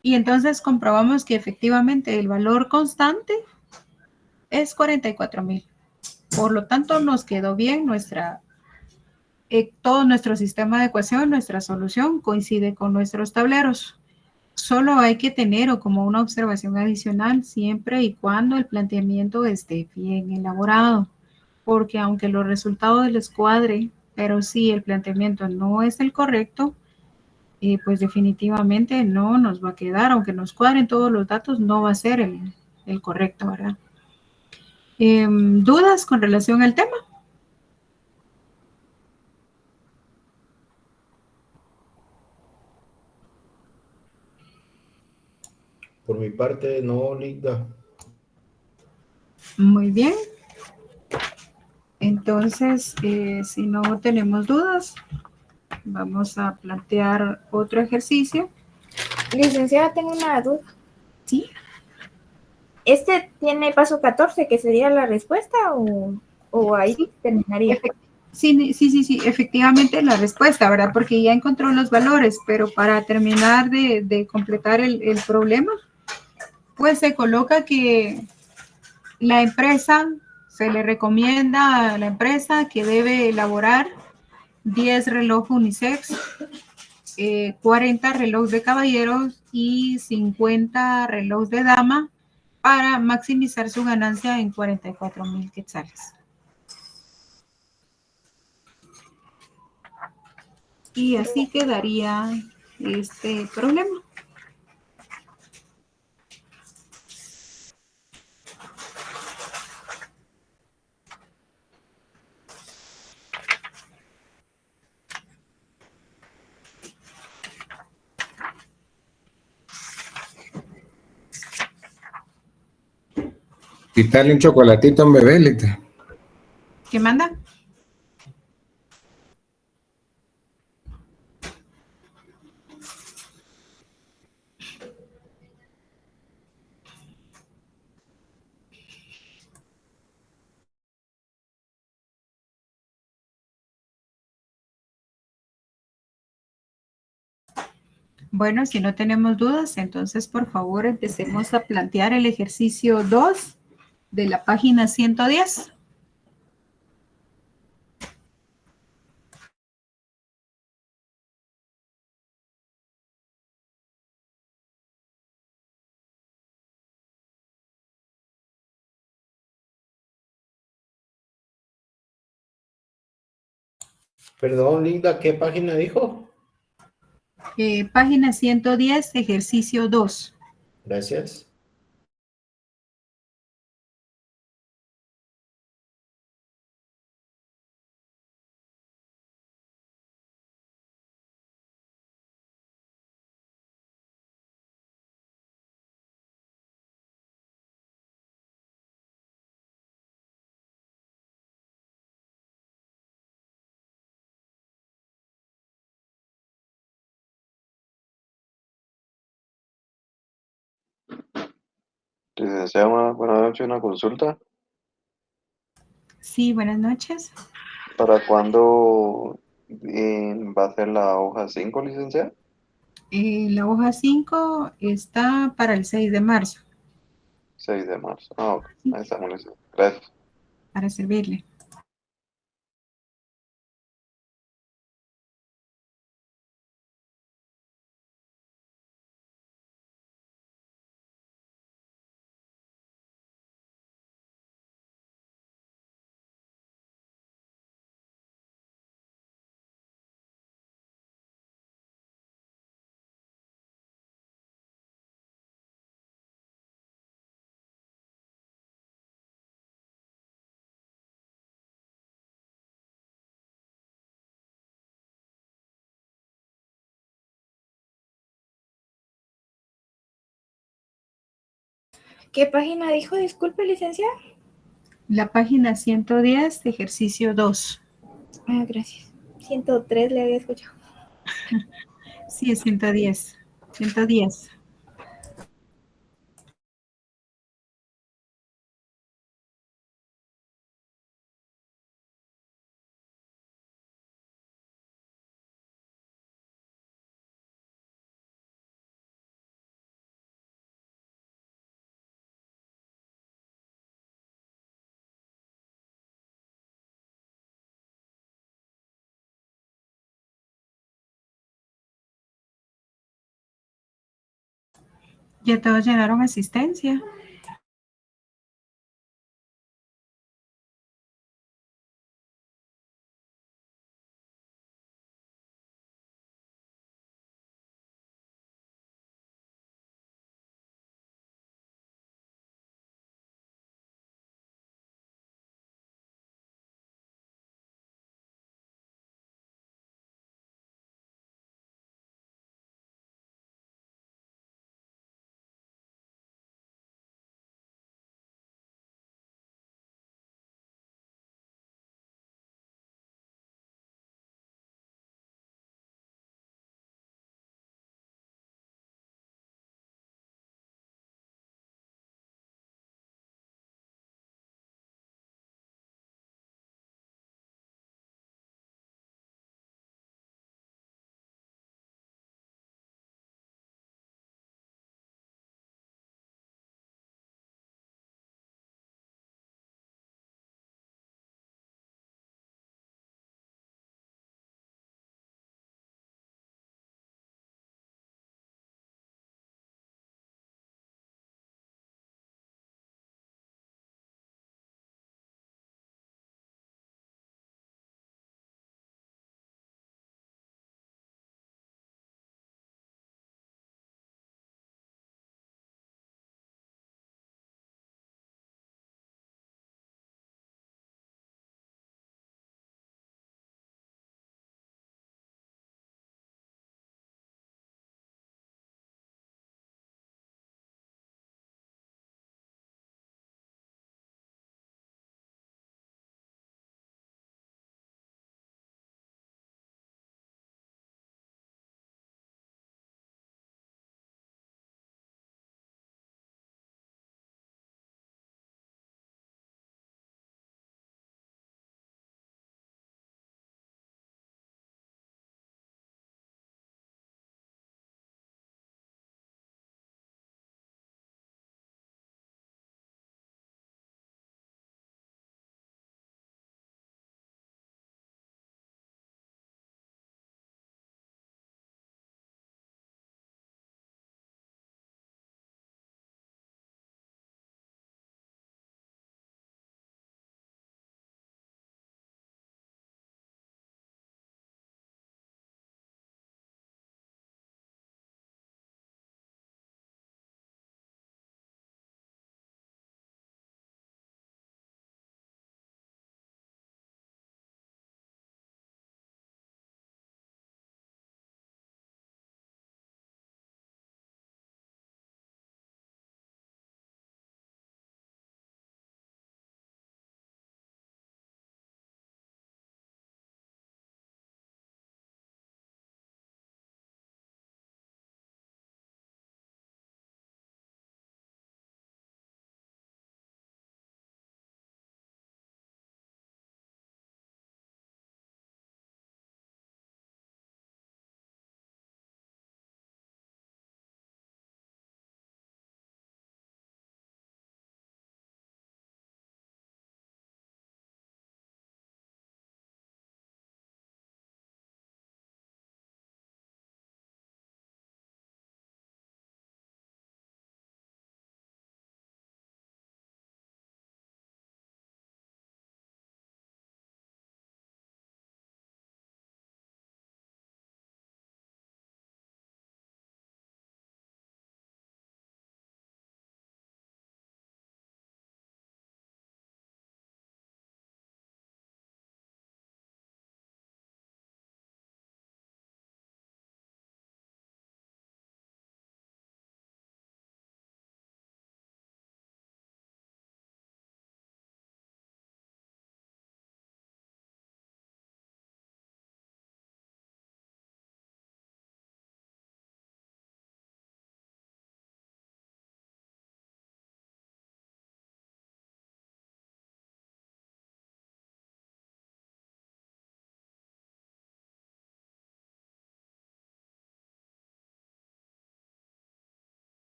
Y entonces comprobamos que efectivamente el valor constante es 44,000. Por lo tanto, nos quedó bien todo nuestro sistema de ecuación, nuestra solución coincide con nuestros tableros. Solo hay que tener como una observación adicional siempre y cuando el planteamiento esté bien elaborado. Porque aunque los resultados les cuadre, pero si el planteamiento no es el correcto, pues definitivamente no nos va a quedar, aunque nos cuadren todos los datos, no va a ser el correcto, ¿verdad? ¿Dudas con relación al tema? Por mi parte, no, Linda. Muy bien. Entonces, si no tenemos dudas, vamos a plantear otro ejercicio. Licenciada, tengo una duda. Sí. ¿Este tiene paso 14, que sería la respuesta, o ahí terminaría? Sí, efectivamente la respuesta, ¿verdad? Porque ya encontró los valores, pero para terminar de completar el problema, pues se coloca que se le recomienda a la empresa que debe elaborar 10 reloj unisex, 40 reloj de caballeros y 50 reloj de dama para maximizar su ganancia en 44,000 quetzales. Y así quedaría este problema. Quitarle un chocolatito a un bebé, Lita. ¿Qué manda? Bueno, si no tenemos dudas, entonces por favor empecemos a plantear el ejercicio 2 de la página 110. Perdón, Linda, ¿qué página dijo? Página 110, ejercicio 2. Gracias. Licenciada, buenas noches, una consulta. Sí, buenas noches. ¿Para cuándo va a ser la hoja 5, licenciada? La hoja 5 está para el 6 de marzo. 6 de marzo. Ah, ok. Ahí estamos, licenciada. Gracias. Para servirle. ¿Qué página dijo? Disculpe, licenciada. La página 110, ejercicio 2. Ah, gracias. 103 le había escuchado. Sí, es 110. 110. Ya todos llenaron asistencia.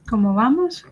¿Cómo vamos?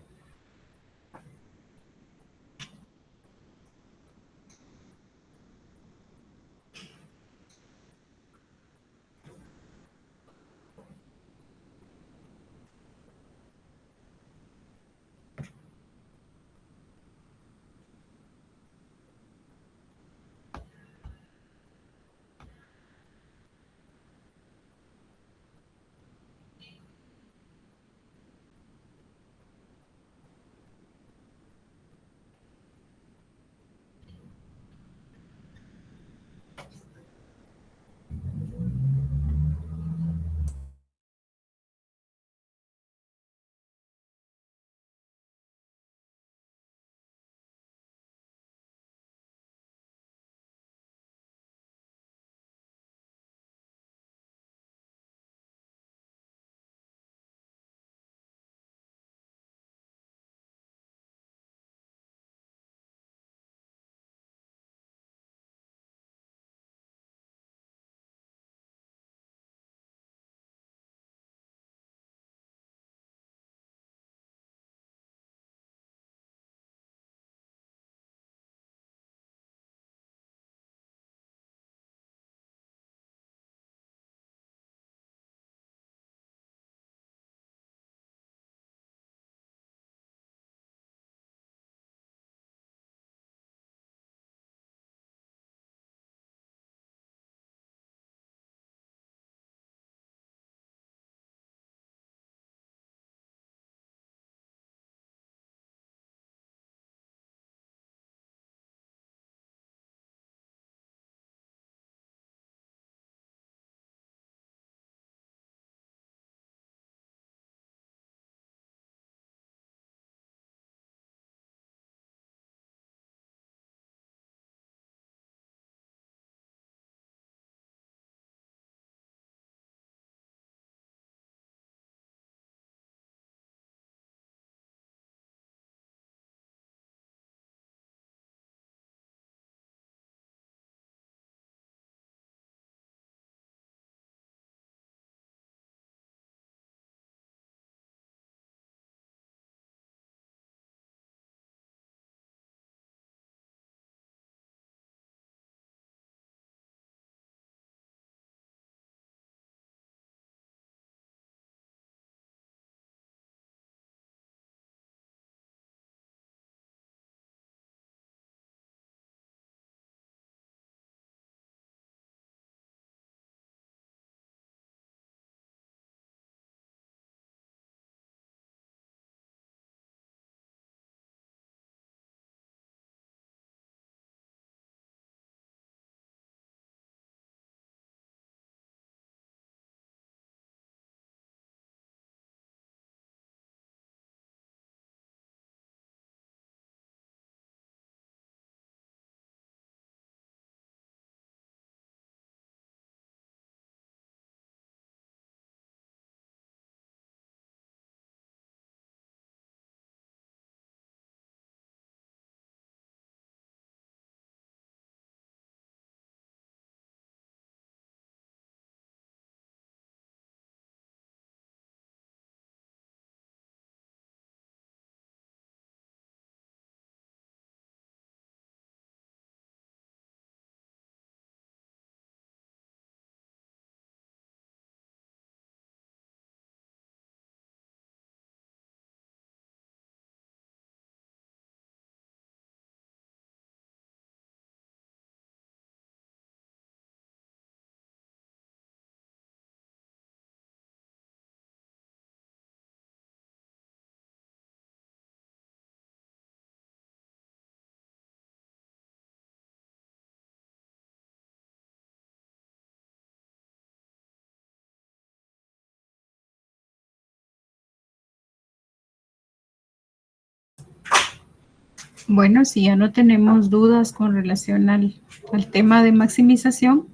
Bueno, si ya no tenemos dudas con relación al tema de maximización,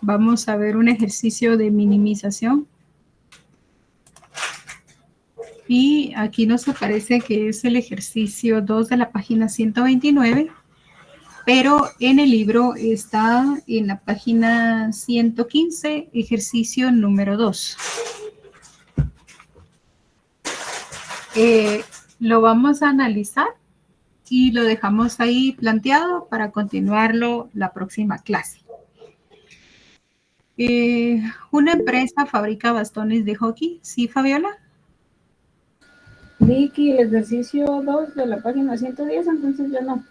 vamos a ver un ejercicio de minimización. Y aquí nos aparece que es el ejercicio 2 de la página 129, pero en el libro está en la página 115, ejercicio número 2. Lo vamos a analizar y lo dejamos ahí planteado para continuarlo la próxima clase. Una empresa fabrica bastones de hockey, ¿sí, Fabiola? Vicky, el ejercicio 2 de la página 110, entonces ya no.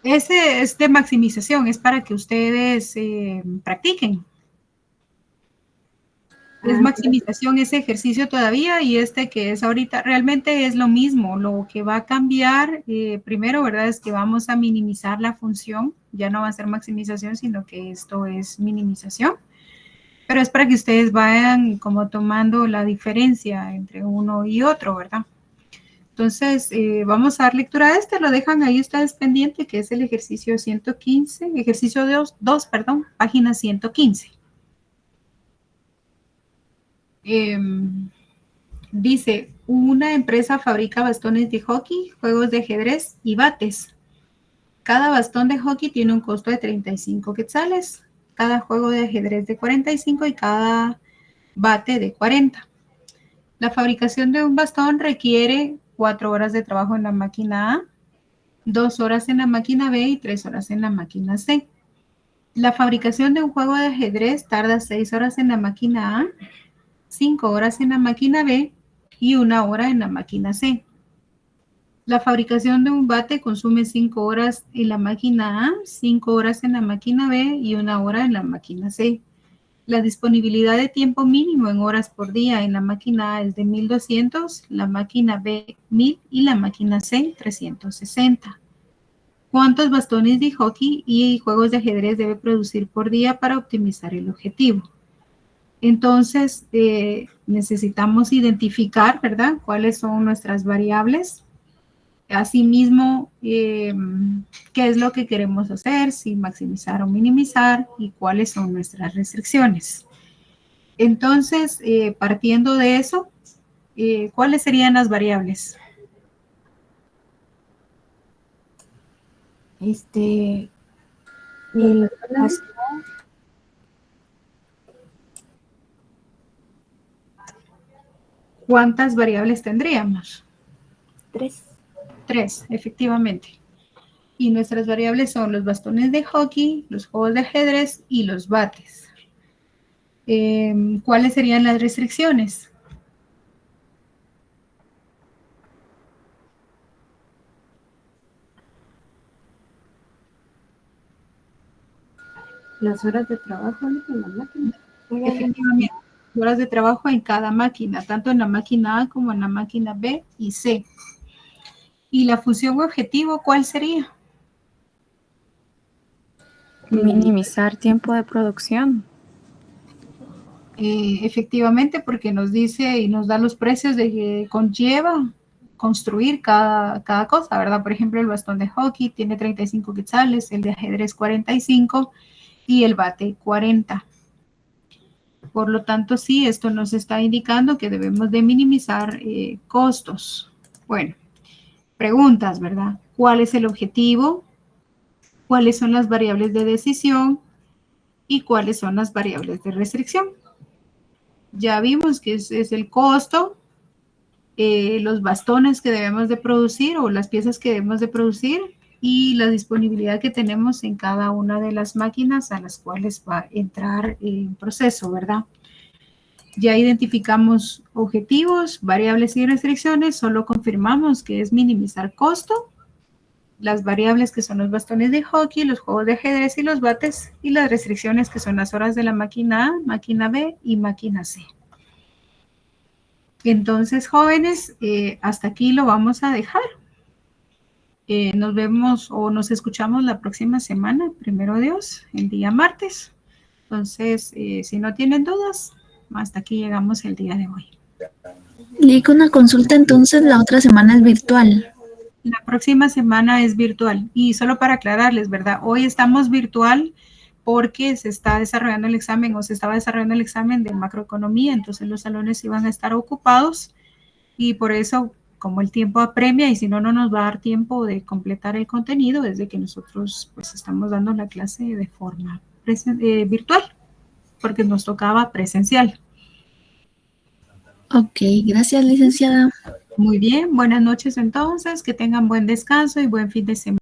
Ese es de maximización, es para que ustedes practiquen. Es maximización ese ejercicio todavía y este que es ahorita realmente es lo mismo. Lo que va a cambiar primero, ¿verdad? Es que vamos a minimizar la función. Ya no va a ser maximización, sino que esto es minimización. Pero es para que ustedes vayan como tomando la diferencia entre uno y otro, ¿verdad? Entonces, vamos a dar lectura a este. Lo dejan ahí ustedes pendiente, que es el ejercicio 115, ejercicio 2, perdón, página 115. Dice, una empresa fabrica bastones de hockey, juegos de ajedrez y bates. Cada bastón de hockey tiene un costo de 35 quetzales, cada juego de ajedrez de 45 y cada bate de 40. La fabricación de un bastón requiere 4 horas de trabajo en la máquina A, 2 horas en la máquina B y 3 horas en la máquina C. La fabricación de un juego de ajedrez tarda 6 horas en la máquina A, 5 horas en la máquina B y 1 hora en la máquina C. La fabricación de un bate consume 5 horas en la máquina A, 5 horas en la máquina B y 1 hora en la máquina C. La disponibilidad de tiempo mínimo en horas por día en la máquina A es de 1200, la máquina B 1000 y la máquina C 360. ¿Cuántos bastones de hockey y juegos de ajedrez debe producir por día para optimizar el objetivo? Entonces, necesitamos identificar, ¿verdad?, cuáles son nuestras variables. Asimismo, qué es lo que queremos hacer, si maximizar o minimizar, y cuáles son nuestras restricciones. Entonces, partiendo de eso, ¿cuáles serían las variables? ¿Cuántas variables tendríamos? 3. 3, efectivamente. Y nuestras variables son los bastones de hockey, los juegos de ajedrez y los bates. ¿Cuáles serían las restricciones? Las horas de trabajo en la máquina. Efectivamente, horas de trabajo en cada máquina, tanto en la máquina A como en la máquina B y C. ¿Y la función objetivo cuál sería? Minimizar tiempo de producción. Efectivamente, porque nos dice y nos da los precios de que conlleva construir cada cosa, ¿verdad? Por ejemplo, el bastón de hockey tiene 35 quetzales, el de ajedrez 45 y el bate 40. Por lo tanto, sí, esto nos está indicando que debemos de minimizar costos. Bueno, preguntas, ¿verdad? ¿Cuál es el objetivo? ¿Cuáles son las variables de decisión? ¿Y cuáles son las variables de restricción? Ya vimos que es el costo, los bastones que debemos de producir o las piezas que debemos de producir y la disponibilidad que tenemos en cada una de las máquinas a las cuales va a entrar en proceso, ¿verdad? Ya identificamos objetivos, variables y restricciones, solo confirmamos que es minimizar costo, las variables que son los bastones de hockey, los juegos de ajedrez y los bates, y las restricciones que son las horas de la máquina A, máquina B y máquina C. Entonces, jóvenes, hasta aquí lo vamos a dejar. Nos vemos o nos escuchamos la próxima semana, primero Dios, el día martes. Entonces, si no tienen dudas, hasta aquí llegamos el día de hoy. Lic, una consulta, entonces la otra semana es virtual. La próxima semana es virtual. Y solo para aclararles, ¿verdad? Hoy estamos virtual porque se está desarrollando el examen o se estaba desarrollando el examen de macroeconomía, entonces los salones iban a estar ocupados y por eso, como el tiempo apremia y si no, no nos va a dar tiempo de completar el contenido desde que nosotros pues estamos dando la clase de forma virtual, porque nos tocaba presencial. Ok, gracias, licenciada. Muy bien, buenas noches entonces, que tengan buen descanso y buen fin de semana.